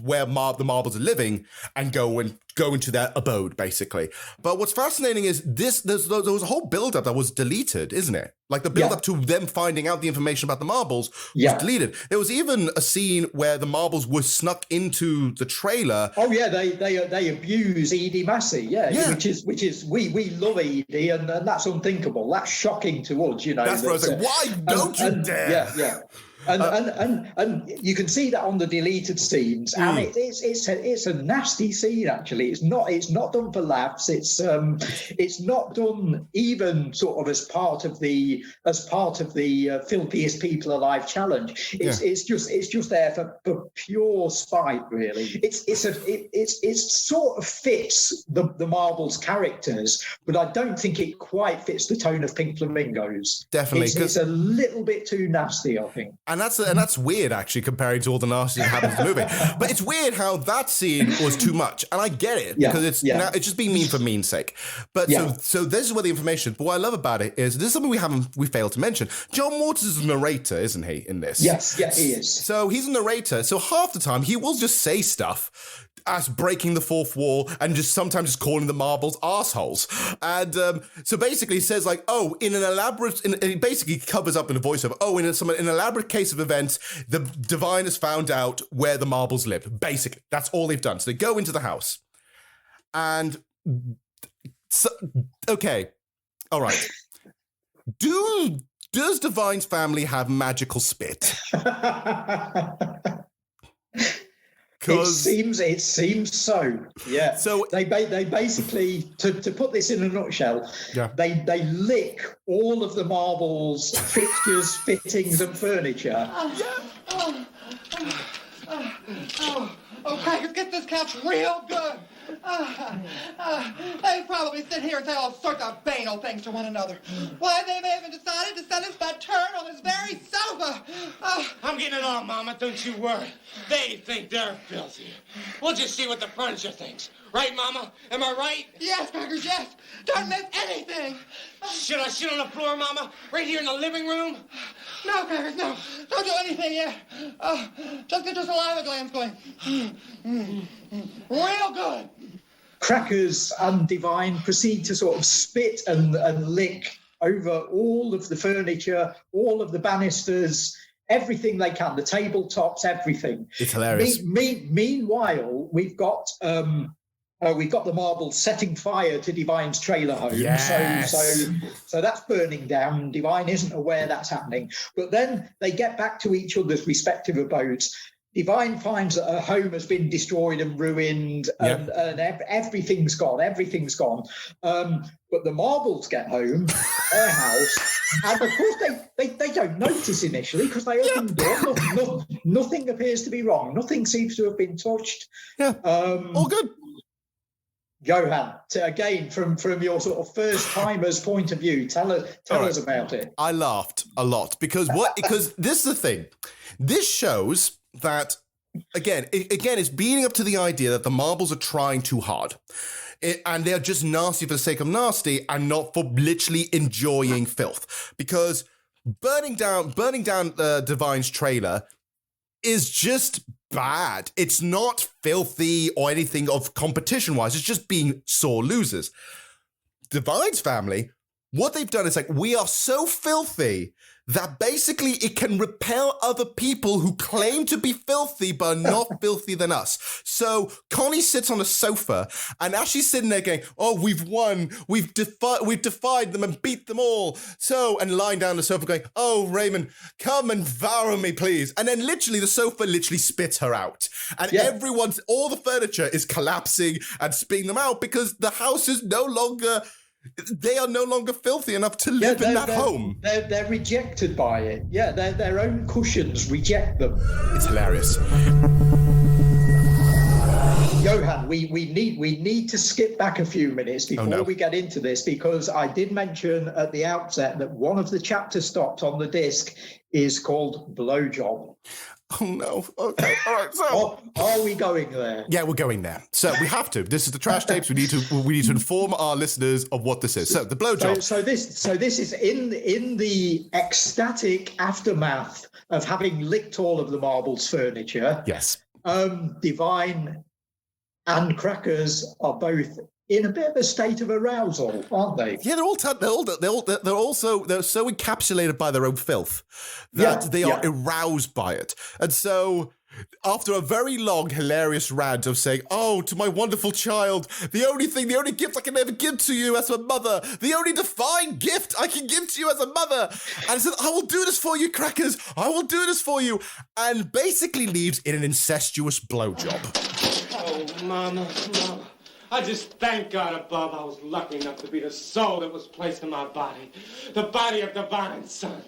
where the marbles are living and go into their abode, basically. But what's fascinating is there was a whole build-up that was deleted, isn't it? Like the build-up to them finding out the information about the marbles was deleted. There was even a scene where the marbles were snuck into the trailer. Oh yeah, they abuse Edie Massey, which is we love Edie, and that's unthinkable. That's shocking to us, That's what I was like, why don't you dare? Yeah. And you can see that on the deleted scenes, and it's a nasty scene. Actually, it's not done for laughs. It's not done even sort of as part of the filthiest people alive challenge. It's just there for pure spite, really. It sort of fits the Marbles characters, but I don't think it quite fits the tone of Pink Flamingos. Definitely, it's a little bit too nasty, I think. And that's weird, actually, comparing to all the nasty that happens in the movie. But it's weird how that scene was too much, and I get it because it's just being mean for mean's sake. But so this is where the information. But what I love about it is this is something we failed to mention. John Waters is a narrator, isn't he? In this, yes, he is. So he's a narrator. So half the time he will just say stuff as breaking the fourth wall and just sometimes just calling the marbles assholes. And so basically he says like, and he basically covers up in a voiceover, in an elaborate case of events, the Divine has found out where the marbles live. Basically, that's all they've done. So they go into the house. And, okay, all right. Does Divine's family have magical spit? It seems so. Yeah. So they basically, to put this in a nutshell, they lick all of the marbles, fixtures, fittings, and furniture. Oh, Crackers, get this couch real good. They probably sit here and say all sorts of banal things to one another. Why, they may even decided to send us that turd on this very sofa. I'm getting it on, Mama. Don't you worry. They think they're filthy. We'll just see what the furniture thinks. Right, Mama? Am I right? Yes, Crackers, yes. Don't miss anything. Should I sit on the floor, Mama? Right here in the living room? No, Crackers, no. Don't do anything yet. Just get your saliva glands going. Real good. Crackers and Divine proceed to sort of spit and lick over all of the furniture, all of the banisters, everything they can, the tabletops, everything. It's hilarious. Meanwhile, we've got the marbles setting fire to Divine's trailer home. Yes. So that's burning down. Divine isn't aware that's happening. But then they get back to each other's respective abodes. Divine finds that her home has been destroyed and ruined, and everything's gone. But the marbles get home, their house, and of course they don't notice initially because they open the door. Nothing appears to be wrong. Nothing seems to have been touched. Yeah, all good. Johann, again, from your sort of first-timer's point of view, tell us about it. I laughed a lot because this is the thing. This shows that, again, it's beating up to the idea that the marbles are trying too hard. And they're just nasty for the sake of nasty and not for literally enjoying filth. Because burning down Divine's trailer is just bad. It's not filthy or anything of competition-wise. It's just being sore losers. Divine's family, what they've done is like, we are so filthy that basically it can repel other people who claim to be filthy but are not filthy than us. So Connie sits on a sofa, and as she's sitting there going, oh, we've won, we've defied them and beat them all. So, and lying down on the sofa going, oh, Raymond, come and devour me, please. And then literally the sofa literally spits her out. And all the furniture is collapsing and spitting them out because the house is they are no longer filthy enough to live in that home. They're rejected by it. Yeah, their own cushions reject them. It's hilarious. Johann, we need to skip back a few minutes before we get into this, because I did mention at the outset that one of the chapter stops on the disc is called Blowjob. Oh no. Okay. All right. So are we going there? Yeah, we're going there. So we have to. This is the Trash Tapes. We need to inform our listeners of what this is. So the blowjob. So this is in the ecstatic aftermath of having licked all of the marbles furniture. Yes. Divine and Crackers are both in a bit of a state of arousal, aren't they? Yeah, they're so encapsulated by their own filth that they are aroused by it. And so after a very long, hilarious rant of saying, oh, to my wonderful child, the only gift I can ever give to you as a mother, the only divine gift I can give to you as a mother. And I said, I will do this for you, Crackers. I will do this for you. And basically leaves in an incestuous blowjob. Oh, Mama. I just thank God above I was lucky enough to be the soul that was placed in my body. The body of divine son.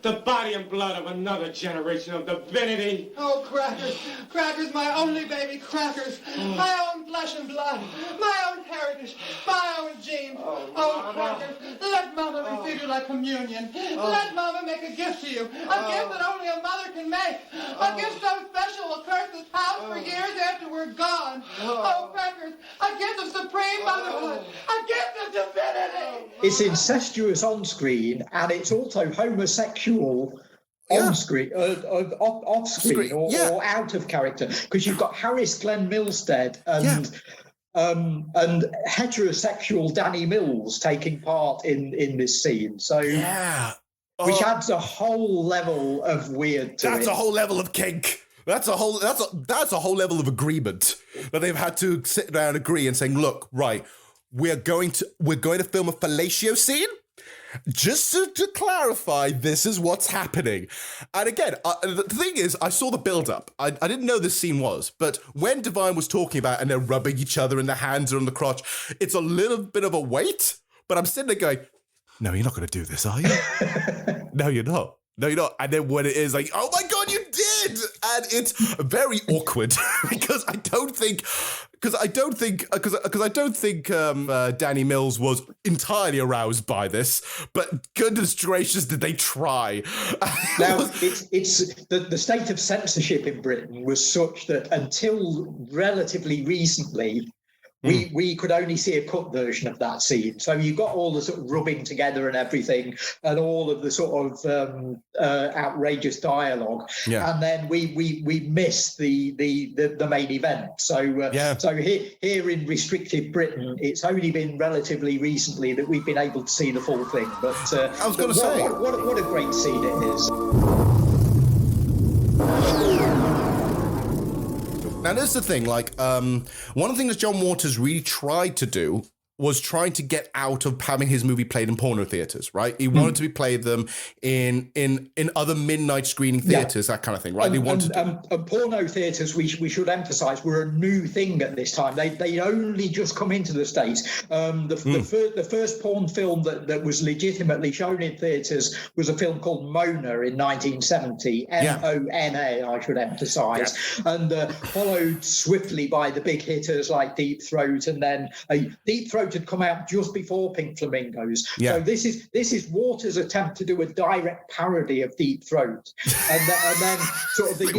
The body and blood of another generation of divinity. Oh, Crackers, my only baby Crackers. My own flesh and blood. My own heritage. My own genes. Oh, Crackers, let Mama receive you like communion. Let Mama make a gift to you. A gift that only a mother can make. A gift so special will curse this house for years after we're gone. Oh, Crackers, a gift of supreme motherhood. A gift of divinity. It's incestuous on screen, and it's also homosexual on screen, off screen, or out of character, because you've got Harris Glenn Milstead and heterosexual Danny Mills taking part in this scene. So which adds a whole level of weird to it. That's a whole level of kink. That's a whole level of agreement that they've had to sit down and agree and saying, look, right, we're going to film a fellatio scene. just to clarify, this is what's happening. And again, the thing is, I saw the build-up. I didn't know this scene was, but when Divine was talking about and they're rubbing each other and their hands are on the crotch, it's a little bit of a weight, but I'm sitting there going, no, you're not going to do this, are you? No, you're not. No, you're not. And then when it is like, oh my God, you did! And it's very awkward because I don't think Danny Mills was entirely aroused by this, but goodness gracious, did they try? Now, it's the state of censorship in Britain was such that until relatively recently, we could only see a cut version of that scene. So you got all the sort of rubbing together and everything, and all of the sort of outrageous dialogue. Yeah. And then we missed the main event. So so here in restricted Britain, it's only been relatively recently that we've been able to see the full thing. But I was going to say, what a great scene it is. Now, this is the thing, like, one of the things that John Waters really tried to do was trying to get out of having his movie played in porno theaters, right? He wanted to be played them in other midnight screening theaters, that kind of thing, right? And porno theaters, we should emphasize, were a new thing at this time. They only just come into the States. The first porn film that was legitimately shown in theaters was a film called Mona in 1970, M-O-N-A, I should emphasize, and followed swiftly by the big hitters like Deep Throat, and then Deep Throat had come out just before Pink Flamingos. So this is Waters' attempt to do a direct parody of Deep Throat, and then sort of the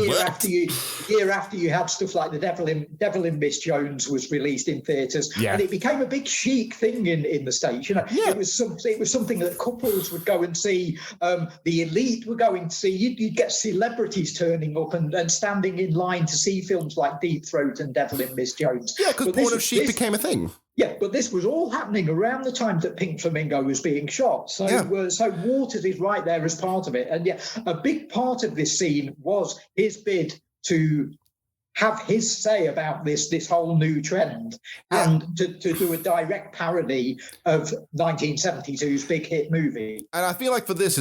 year after you had stuff like The Devil in Miss Jones was released in theaters, and it became a big chic thing in the States. You know, it was something that couples would go and see. The elite were going to see. You'd get celebrities turning up and standing in line to see films like Deep Throat and Devil in Miss Jones. Yeah, because porno chic became a thing. Yeah, but this was all happening around the time that Pink Flamingo was being shot. So Waters is right there as part of it. And a big part of this scene was his bid to have his say about this whole new trend and to do a direct parody of 1972's big hit movie. And I feel like for this,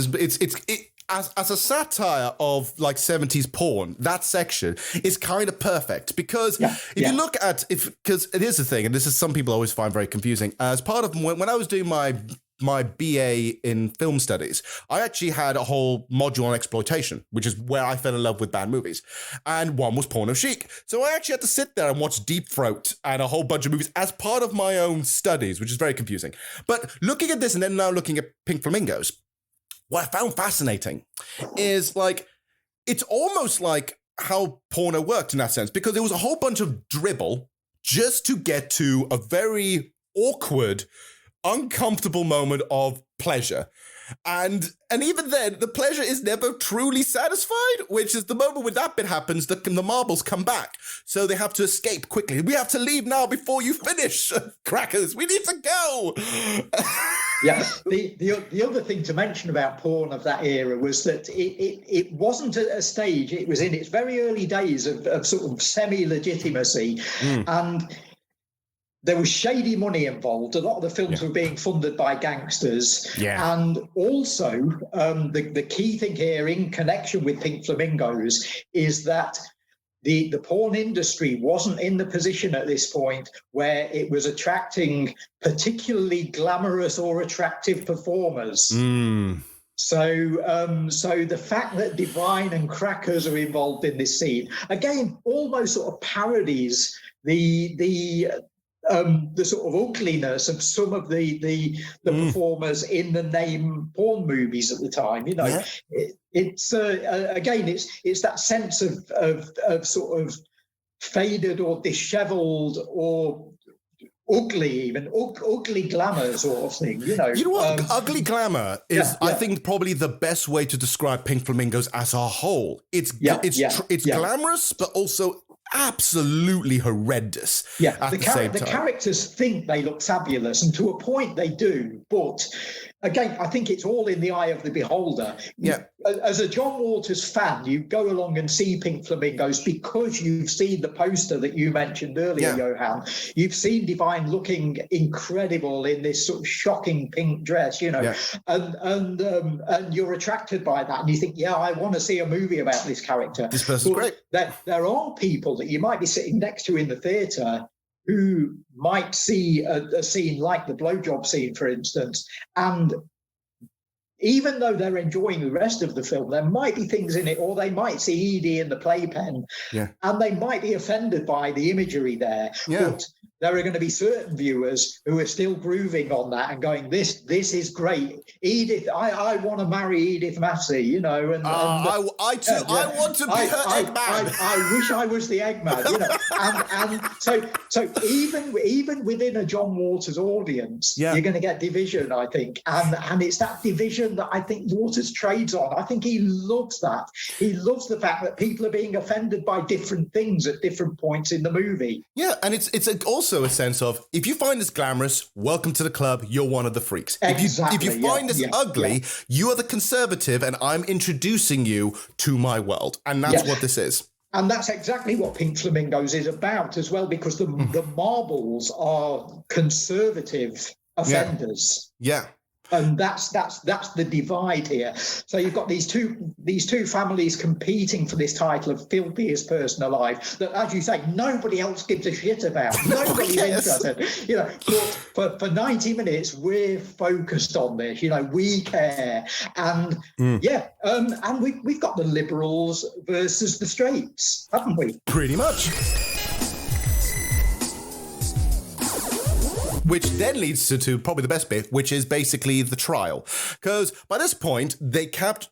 as a satire of like 70s porn, that section is kind of perfect because if you look at because it is the thing, and this is some people always find very confusing. As part of when I was doing my BA in film studies, I actually had a whole module on exploitation, which is where I fell in love with bad movies. And one was porno chic. So I actually had to sit there and watch Deep Throat and a whole bunch of movies as part of my own studies, which is very confusing. But looking at this and then now looking at Pink Flamingos, what I found fascinating is like, it's almost like how porno worked in that sense, because there was a whole bunch of dribble just to get to a very awkward, uncomfortable moment of pleasure. And even then, the pleasure is never truly satisfied, which is the moment when that bit happens, the marbles come back. So they have to escape quickly. We have to leave now before you finish, crackers. We need to go. The other thing to mention about porn of that era was that it wasn't at a stage. It was in its very early days of sort of semi-legitimacy. And there was shady money involved. A lot of the films were being funded by gangsters. And also, the key thing here in connection with Pink Flamingos is that the porn industry wasn't in the position at this point where it was attracting particularly glamorous or attractive performers. So the fact that Divine and Crackers are involved in this scene, again, almost sort of parodies the sort of ugliness of some of the performers in the name porn movies at the time. You know, it's again, it's that sense of sort of faded or dishevelled or ugly glamour sort of thing. You know what? Ugly glamour is, I think, probably the best way to describe Pink Flamingos as a whole. It's glamorous, but also absolutely horrendous. The characters think they look fabulous, and to a point they do, but again, I think it's all in the eye of the beholder. Yeah. As a John Waters fan, you go along and see Pink Flamingos because you've seen the poster that you mentioned earlier, Johann. You've seen Divine looking incredible in this sort of shocking pink dress, and you're attracted by that, and you think, I want to see a movie about this character. This person's great. There are people that you might be sitting next to in the theatre who might see a scene like the blowjob scene, for instance, and even though they're enjoying the rest of the film, there might be things in it, or they might see Edie in the playpen, and they might be offended by the imagery there. But there are going to be certain viewers who are still grooving on that and going, "This is great, Edith. I want to marry Edith Massey," And I want to be her Eggman. I wish I was the Eggman, And so even within a John Waters audience, you're going to get division, I think, and it's that division that I think Waters trades on. I think he loves that. He loves the fact that people are being offended by different things at different points in the movie. Yeah, and it's also a sense of, if you find this glamorous, welcome to the club, you're one of the freaks. Exactly, if you find this ugly, you are the conservative, and I'm introducing you to my world. And that's what this is. And that's exactly what Pink Flamingos is about as well, because the marbles are conservative offenders. Yeah. And that's the divide here. So you've got these two families competing for this title of filthiest person alive. That, as you say, nobody else gives a shit about. Nobody's interested. But for 90 minutes we're focused on this. We care, and and we've got the liberals versus the straights, haven't we? Pretty much. Which then leads to probably the best bit, which is basically the trial. Because by this point, they capped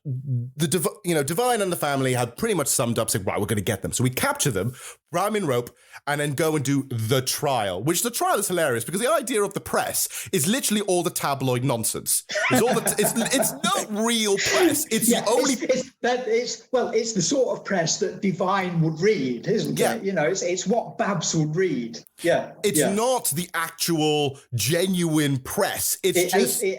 Divine and the family had pretty much summed up, saying, right, we're going to get them. So we capture them, wrap them in rope, and then go and do the trial, which the trial is hilarious because the idea of the press is literally all the tabloid nonsense. It's not real press. It's the only... It's the sort of press that Divine would read, isn't it? It's what Babs would read. It's not the actual genuine press. It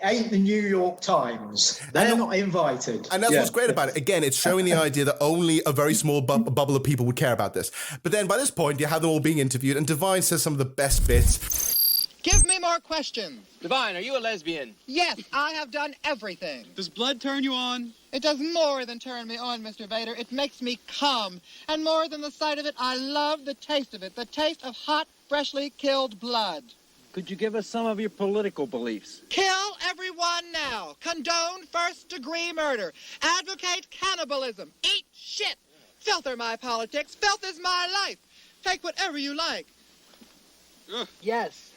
ain't the New York Times. They're not invited. And that's what's great about it. Again, it's showing the idea that only a very small bubble of people would care about this. But then by this point, you have them all being interviewed, and Divine says some of the best bits. Give me more questions. Divine, are you a lesbian? Yes, I have done everything. Does blood turn you on? It does more than turn me on, Mr. Vader. It makes me come. And more than the sight of it, I love the taste of it. The taste of hot, freshly killed blood. Could you give us some of your political beliefs? Kill everyone now. Condone first-degree murder. Advocate cannibalism. Eat shit. Filth are my politics. Filth is my life. Take whatever you like. Yes.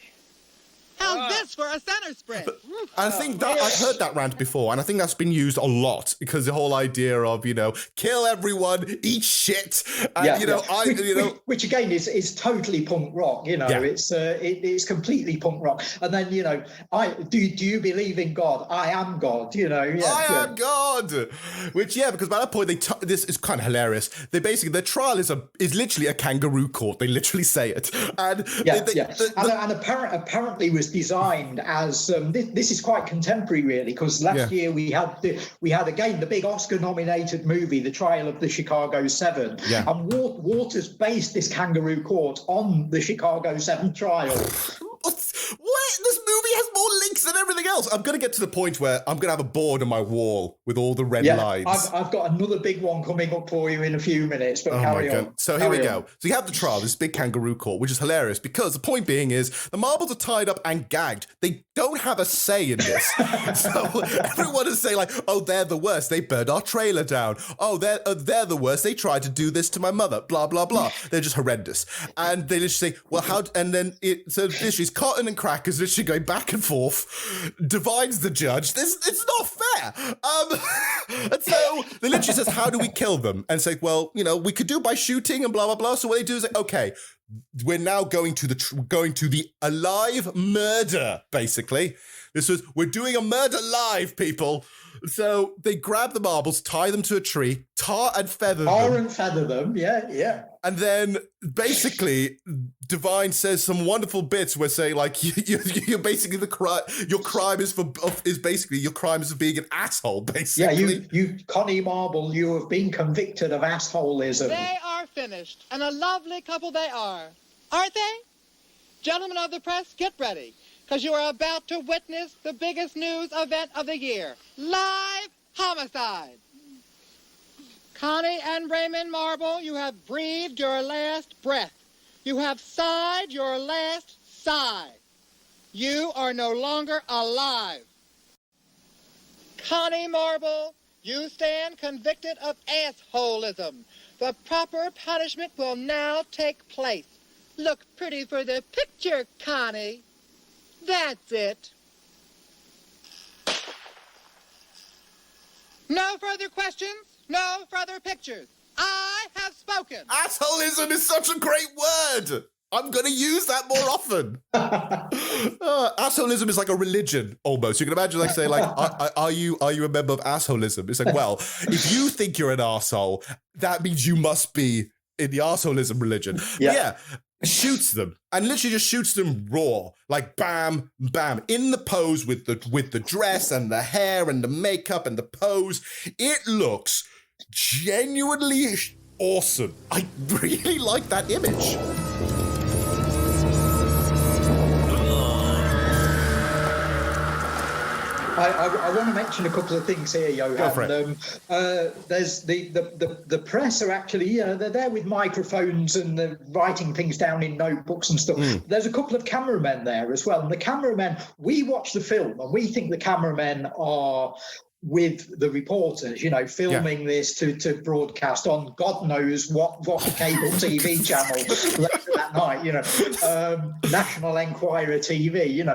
How's this for a center spread? I think that I've heard that rant before, and I think that's been used a lot because the whole idea of kill everyone, eat shit, and which again is totally punk rock. It's completely punk rock. And then do you believe in God? I am God. I am God. Which because by that point this is kind of hilarious. They basically their trial is literally a kangaroo court. They literally say it, and and apparently was designed as this is quite contemporary really, because last year we had again the big Oscar nominated movie The Trial of the Chicago 7, and Waters based this kangaroo court on the Chicago 7 trial. What? This movie has more links than everything else. I'm going to get to the point where I'm going to have a board on my wall with all the red lines. I've got another big one coming up for you in a few minutes, but carry on. So here we go. So you have the trial, this big kangaroo court, which is hilarious because the point being is the marbles are tied up and gagged. They don't have a say in this. So everyone is saying oh, they're the worst. They burned our trailer down. Oh, they're the worst. They tried to do this to my mother. Blah, blah, blah. They're just horrendous. And they literally say, well, how... And then so literally cotton and crackers literally going back and forth. Divine's the judge. It's not fair. And so they literally says, how do we kill them? And say, well, we could do by shooting and blah, blah, blah. So what they do is okay, we're now going to the alive murder, basically. We're doing a murder live, people. So they grab the marbles, tie them to a tree, tar and feather them. Yeah. And then basically Divine says some wonderful bits where say like you're basically your crime is for being an asshole, basically. Yeah, you Connie Marble, you have been convicted of assholism. They are finished, and a lovely couple they are. Aren't they? Gentlemen of the press, get ready, because you are about to witness the biggest news event of the year. Live homicide. Connie and Raymond Marble, you have breathed your last breath. You have sighed your last sigh. You are no longer alive. Connie Marble, you stand convicted of assholism. The proper punishment will now take place. Look pretty for the picture, Connie. That's it. No further questions, no further pictures. I have spoken. Assholism is such a great word. I'm going to use that more often. Assholism is like a religion, almost. You can imagine, like, say, like, are you a member of assholism? It's like, well, if you think you're an arsehole, that means you must be in the arseholism religion. Yeah. Shoots them and literally just shoots them raw, like bam, bam, in the pose with the dress and the hair and the makeup and the pose. It looks genuinely awesome. I really like that image. I want to mention a couple of things here, Johann. Go for it. There's the press are actually they're there with microphones and they're writing things down in notebooks and stuff. There's a couple of cameramen there as well, and the cameramen, we watch the film and we think the cameramen are with the reporters, filming this to broadcast on God knows what cable TV channel later that night, National Enquirer TV,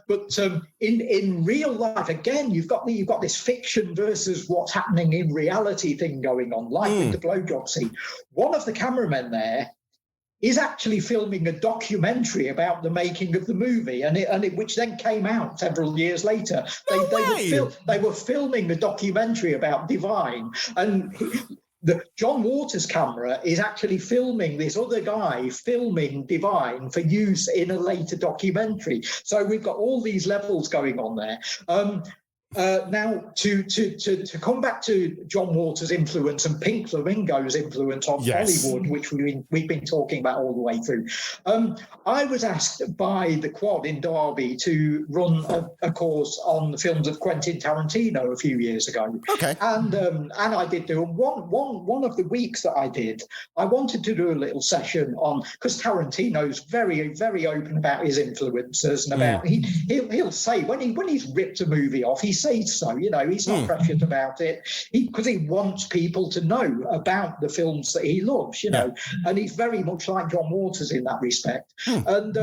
But in real life, again, you've got this fiction versus what's happening in reality thing going on, like with the blowjob scene. One of the cameramen there is actually filming a documentary about the making of the movie, which then came out several years later. They were filming a documentary about Divine, and the John Waters' camera is actually filming this other guy filming Divine for use in a later documentary. So we've got all these levels going on there. Now, to come back to John Waters' influence and Pink Flamingos' influence on Hollywood, which we've been talking about all the way through, I was asked by the Quad in Derby to run a course on the films of Quentin Tarantino a few years ago. Okay, and I did do one of the weeks that I did. I wanted to do a little session on, because Tarantino's very, very open about his influences and about he'll say when he's ripped a movie off, he says so, he's not pressured about it because he wants people to know about the films that he loves, and he's very much like John Waters in that respect. And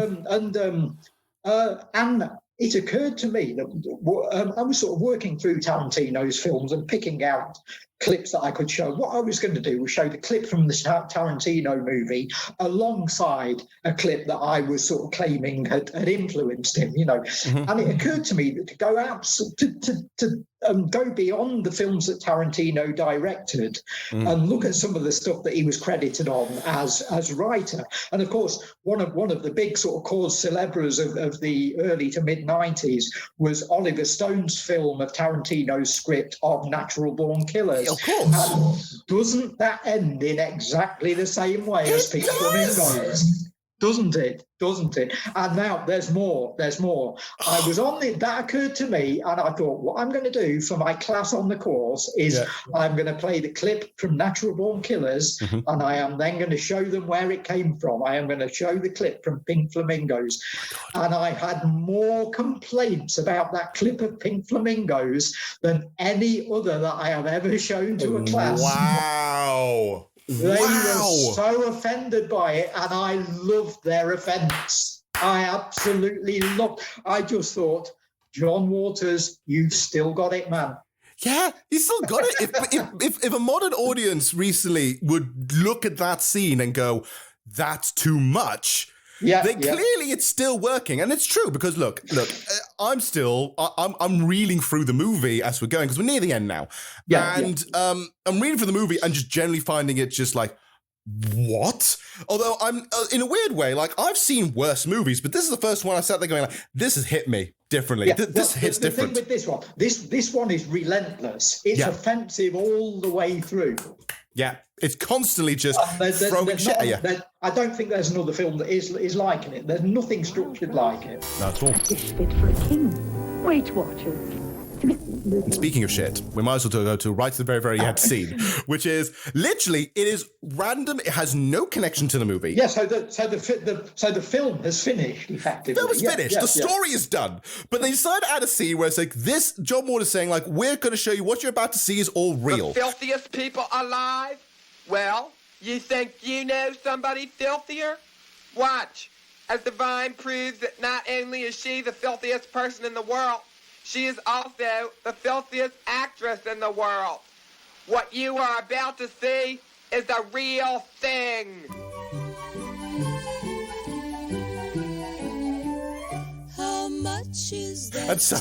it occurred to me that I was sort of working through Tarantino's films and picking out clips that I could show. What I was going to do was show the clip from the Tarantino movie alongside a clip that I was sort of claiming had influenced him, And it occurred to me that to go out to go beyond the films that Tarantino directed and look at some of the stuff that he was credited on as writer. And of course, one of the big sort of cause célèbres of the early to mid 90s was Oliver Stone's film of Tarantino's script of Natural Born Killers. Of course. And doesn't that end in exactly the same way as Pink Flamingos? Doesn't it? And now there's more. I was on that occurred to me, and I thought, what I'm going to do for my class on the course is I'm going to play the clip from Natural Born Killers, and I am then going to show them where it came from. I am going to show the clip from Pink Flamingos. And I had more complaints about that clip of Pink Flamingos than any other that I have ever shown to a class. Wow. They were so offended by it, and I loved their offence. I absolutely loved. I just thought, John Waters, you've still got it, man. Yeah, he's still got it. If a modern audience recently would look at that scene and go, that's too much. Yeah, then clearly it's still working, and it's true because look, I'm reeling through the movie as we're going because we're near the end now, and I'm reading through the movie and just generally finding it just like, what? Although I'm in a weird way, like I've seen worse movies, but this is the first one I sat there going like, this has hit me differently. Yeah, this hits different. The thing with this one is relentless. It's offensive all the way through. Yeah, it's constantly just throwing shit at you. I don't think there's another film that is like it. There's nothing structured like it. Not at all. It's fit for a king. Weight Watchers. Speaking of shit, we might as well go to right to the very, very end scene, which is literally, it is random. It has no connection to the movie. Yeah, so the film has finished, effectively. The film is finished. The story is done. But they decided to add a scene where it's like, this, John Ward is saying, like, we're going to show you what you're about to see is all real. The filthiest people alive? Well, you think you know somebody filthier? Watch, as Divine proves that not only is she the filthiest person in the world, she is also the filthiest actress in the world. What you are about to see is the real thing. How much is that? And so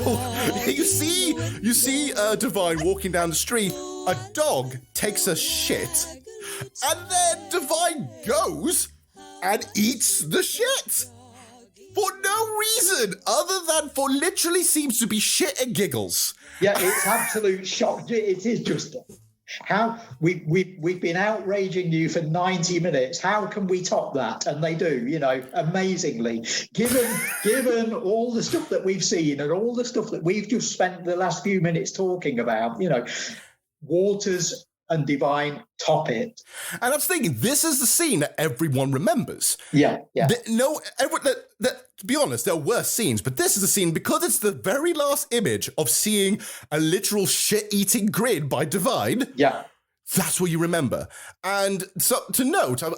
you see Divine walking down the street. A dog takes a shit, and then Divine goes and eats the shit. For no reason other than for literally seems to be shit and giggles. Yeah, it's absolute shock. It is just how we've been outraging you for 90 minutes. How can we top that? And they do, amazingly. Given all the stuff that we've seen and all the stuff that we've just spent the last few minutes talking about, Waters and Divine top it. And I was thinking, this is the scene that everyone remembers. Yeah. To be honest, there are worse scenes, but this is the scene because it's the very last image of seeing a literal shit-eating grin by Divine. Yeah. That's what you remember. And so to note, I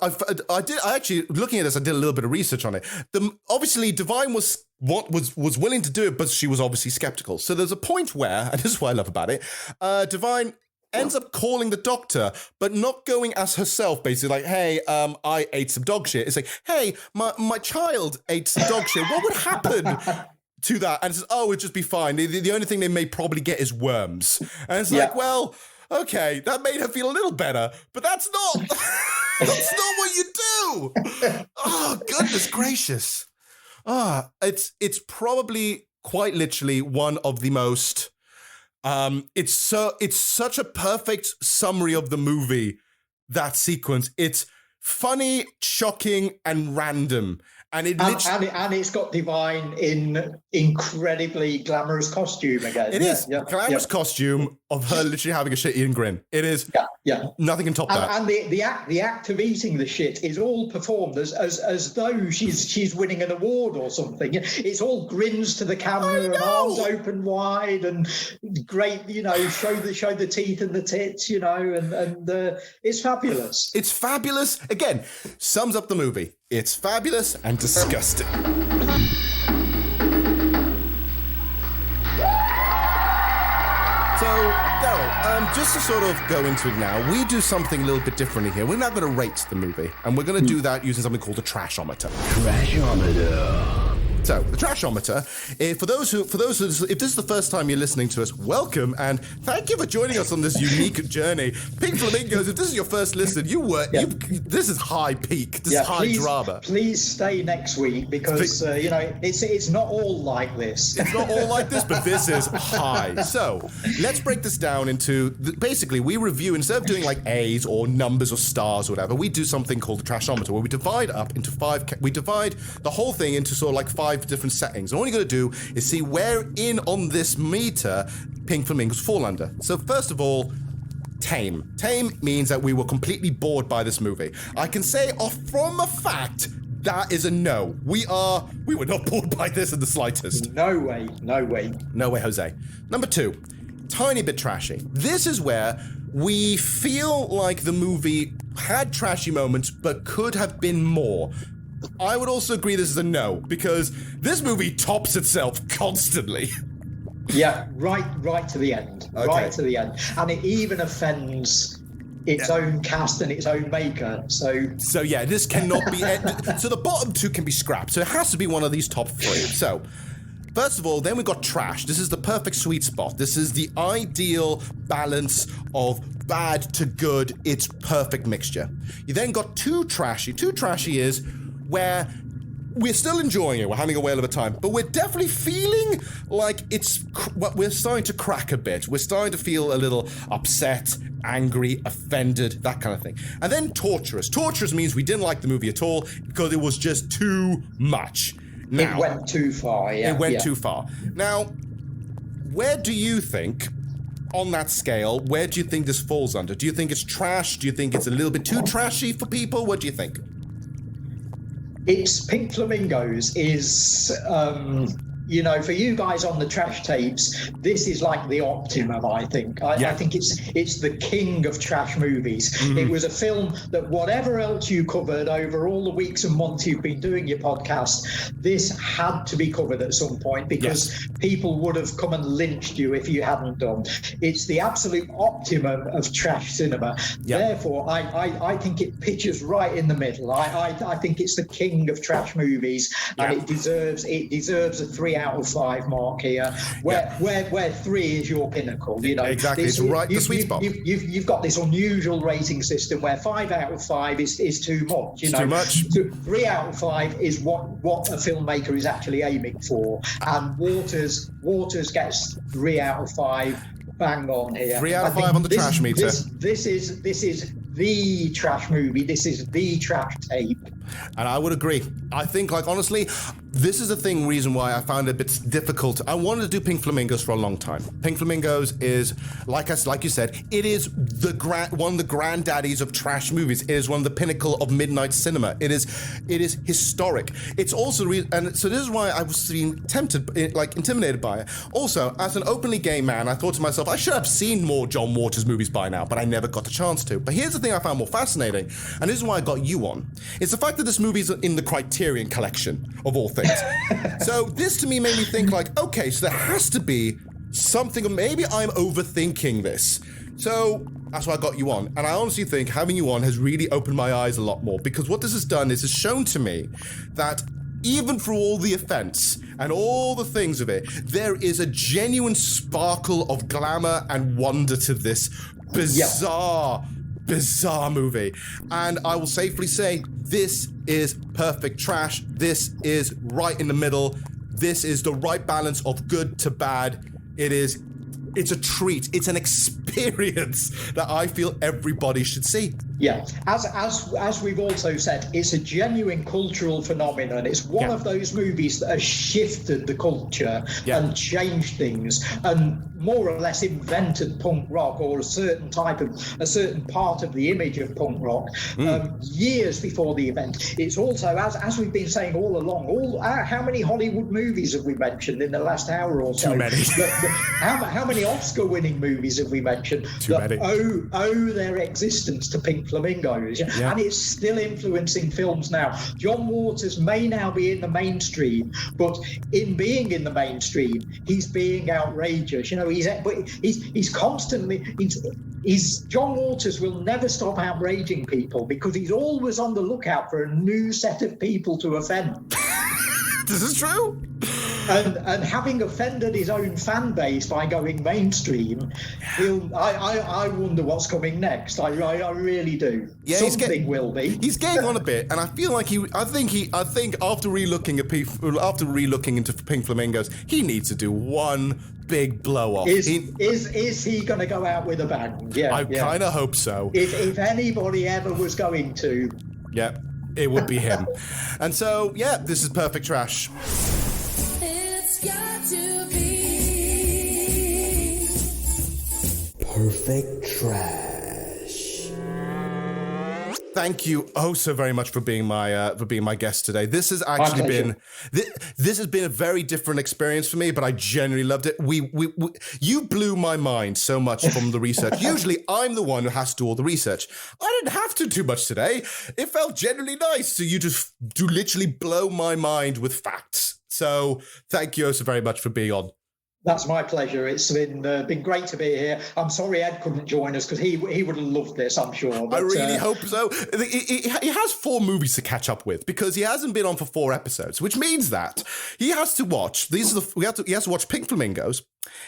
actually looking at this, I did a little bit of research on it. Obviously, Divine was willing to do it, but she was obviously skeptical. So there's a point where, and this is what I love about it, Divine ends up calling the doctor, but not going as herself, basically like, hey, I ate some dog shit. It's like, hey, my child ate some dog shit. What would happen to that? And it says, oh, it'd just be fine. The only thing they may probably get is worms. And it's like, well, okay, that made her feel a little better, but that's not, that's not what you do. Oh, goodness gracious. It's probably quite literally one of the most, it's such a perfect summary of the movie, that sequence. It's funny, shocking, and random. And it's got Divine in incredibly glamorous costume again. It is glamorous costume of her literally having a shit-eating grin. It is. Yeah. Nothing can top that. And the act of eating the shit is all performed as though she's winning an award or something. It's all grins to the camera and arms open wide and great. Show the teeth and the tits. And it's fabulous. It's fabulous. Again, sums up the movie. It's fabulous and disgusting. So, Darrell, just to sort of go into it now, we do something a little bit differently here. We're not going to rate the movie, and we're going to do that using something called a trashometer. So, the trashometer, for those who, if this is the first time you're listening to us, welcome, and thank you for joining us on this unique journey. Pink Flamingos, if this is your first listen, this is high peak, this is high drama. Please stay next week, because, it's not all like this. It's not all like this, but this is high. So, let's break this down into, basically, we review, instead of doing like A's or numbers or stars or whatever, we do something called the trashometer, where we divide up into we divide the whole thing into sort of like 5 different settings. And all you got to do is see where in on this meter Pink Flamingos fall under. So first of all, tame. Tame means that we were completely bored by this movie. I can say off from a fact, that is a no. We were not bored by this in the slightest. No way. No way, Jose. Number 2, tiny bit trashy. This is where we feel like the movie had trashy moments, but could have been more. I would also agree this is a no, because this movie tops itself constantly. Yeah, right to the end. Okay. Right to the end. And it even offends its own cast and its own maker. So yeah, this cannot be. So the bottom two can be scrapped. So it has to be one of these top three. So first of all, then we've got trash. This is the perfect sweet spot. This is the ideal balance of bad to good. It's perfect mixture. You then got too trashy. Too trashy is where we're still enjoying it. We're having a whale of a time, but we're definitely feeling like we're starting to crack a bit. We're starting to feel a little upset, angry, offended, that kind of thing. And then torturous. Torturous means we didn't like the movie at all because it was just too much. Now, it went too far, yeah. It went too far. Now, where do you think, on that scale, where do you think this falls under? Do you think it's trash? Do you think it's a little bit too trashy for people? What do you think? It's Pink Flamingos is, for you guys on the trash tapes, this is like the optimum, I think. I think it's the king of trash movies. Mm-hmm. It was a film that whatever else you covered over all the weeks and months you've been doing your podcast, this had to be covered at some point because people would have come and lynched you if you hadn't done. It's the absolute optimum of trash cinema. Yep. Therefore, I think it pitches right in the middle. I think it's the king of trash movies, and it deserves a 3 out of 5 mark here, where 3 is your pinnacle. Exactly, it's right the sweet spot. You've got this unusual rating system where 5 out of 5 is too much. Too much. 3 out of 5 is what a filmmaker is actually aiming for, and Waters gets 3 out of 5. Bang on here. 3 out of 5 on the trash meter. This is the trash movie. This is the trash tape. And I would agree. I think, honestly, this is the reason why I found it a bit difficult. I wanted to do Pink Flamingos for a long time. Pink Flamingos is, like you said, it is one of the granddaddies of trash movies. It is one of the pinnacle of midnight cinema. It is historic. It's also, and so this is why I was intimidated by it. Also, as an openly gay man, I thought to myself, I should have seen more John Waters movies by now, but I never got the chance to. But here's the thing I found more fascinating, and this is why I got you on. It's the fact that this movie is in the Criterion collection, of all things. So this to me made me think okay, so there has to be something, or maybe I'm overthinking this. So that's why I got you on. And I honestly think having you on has really opened my eyes a lot more, because what this has done is it's shown to me that even through all the offense and all the things of it, there is a genuine sparkle of glamour and wonder to this bizarre movie. And I will safely say this is perfect trash. This is right in the middle. This is the right balance of good to bad. It's a treat. It's an experience that I feel everybody should see. Yeah, as we've also said, it's a genuine cultural phenomenon. It's one of those movies that has shifted the culture and changed things, and more or less invented punk rock, or a certain part of the image of punk rock years before the event. It's also, as we've been saying all along, how many Hollywood movies have we mentioned in the last hour or so? Too many. How many Oscar-winning movies have we mentioned that owe their existence to Pink Flamingos? And it's still influencing films now. John Waters may now be in the mainstream, but in being in the mainstream, he's being outrageous. He's constantly. John Waters will never stop outraging people because he's always on the lookout for a new set of people to offend. This is true. And having offended his own fan base by going mainstream, I wonder what's coming next. I really do. Yeah, something will be. He's getting on a bit, and I feel like I think after relooking into Pink Flamingos, he needs to do one big blow off. Is he going to go out with a bang? Yeah, I kind of hope so. If anybody ever was going to, it would be him. And so, this is perfect trash. It's got to be perfect trash. Thank you so very much for being my guest today. This has actually been this has been a very different experience for me, but I genuinely loved it. You blew my mind so much from the research. Usually I'm the one who has to do all the research. I didn't have to do much today. It felt genuinely nice. So you just do literally blow my mind with facts. So thank you so very much for being on. That's my pleasure. It's been great to be here. I'm sorry Ed couldn't join us because he would have loved this, I'm sure. But, I really hope so. He has 4 movies to catch up with because he hasn't been on for 4 episodes, which means that he has to watch he has to watch Pink Flamingos.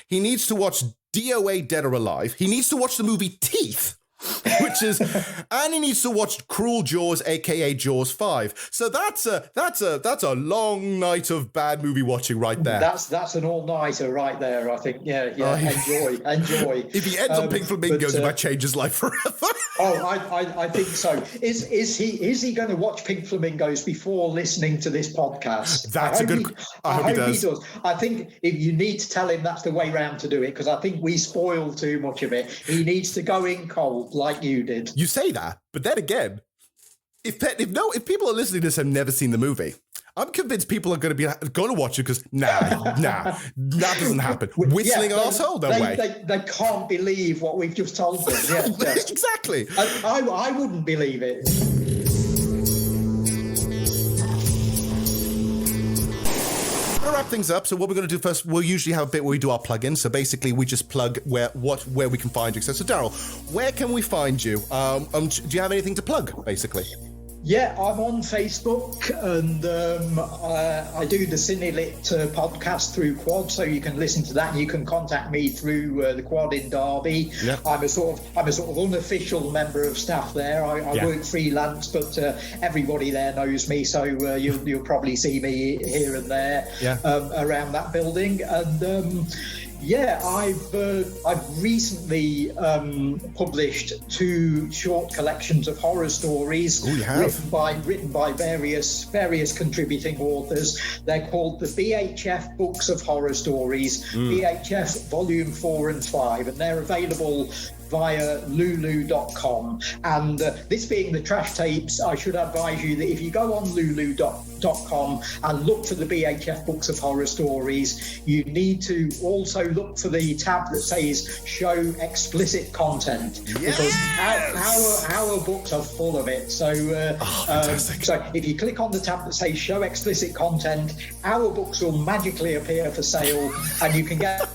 He needs to watch DOA Dead or Alive. He needs to watch the movie Teeth. And he needs to watch Cruel Jaws, aka Jaws 5. So that's a long night of bad movie watching right there. That's an all-nighter right there, I think. Yeah. Enjoy. If he ends on Pink Flamingos, it might change his life forever. I think so. Is he going to watch Pink Flamingos before listening to this podcast? I hope he does. I think if you need to tell him that's the way round to do it, because I think we spoil too much of it. He needs to go in cold like you did. You say that, but then again, if people are listening to this and have never seen the movie, I'm convinced people are going to watch it because that doesn't happen. Whistling arsehole, no way. They can't believe what we've just told them. Yeah. Exactly. I wouldn't believe it. To wrap things up, so what we're going to do first, we'll usually have a bit where we do our plugins. So basically, we just plug where we can find you. So Darrell, where can we find you? Do you have anything to plug, basically? Yeah, I'm on Facebook, and I do the Cine-Lit podcast through Quad, so you can listen to that. And you can contact me through the Quad in Derby. Yeah. I'm a sort of unofficial member of staff there. I work freelance, but everybody there knows me, so you'll probably see me here and there around that building. And I've recently published 2 short collections of horror stories written by various contributing authors. They're called the BHF Books of Horror Stories, BHF Volume 4 and 5, and they're available via lulu.com. And this being the Trash Tapes, I should advise you that if you go on lulu.com and look for the BHF Books of Horror Stories, you need to also look for the tab that says Show Explicit Content. Yes! Because our books are full of it. So, so if you click on the tab that says Show Explicit Content, our books will magically appear for sale, and you can get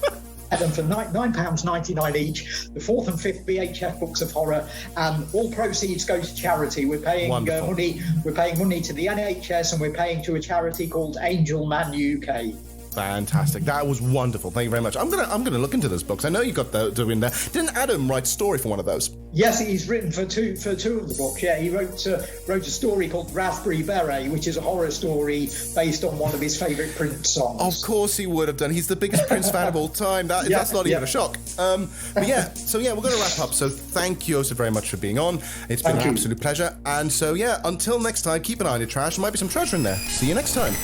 them for £9.99 each, the 4th and 5th BHF Books of Horror, and all proceeds go to charity. We're paying money. We're paying money to the NHS, and we're paying to a charity called Angel Man UK. Fantastic. That was wonderful. Thank you very much. I'm gonna look into those books. I know you got those in there. Didn't Adam write a story for one of those? Yes, he's written for two of the books. Yeah, he wrote a story called Raspberry Beret, which is a horror story based on one of his favourite Prince songs. Of course he would have done. He's the biggest Prince fan of all time. That's not even a shock. But yeah, so yeah, we're going to wrap up. So thank you so very much for being on. It's been an absolute pleasure. And so yeah, until next time, keep an eye on your trash. There might be some treasure in there. See you next time.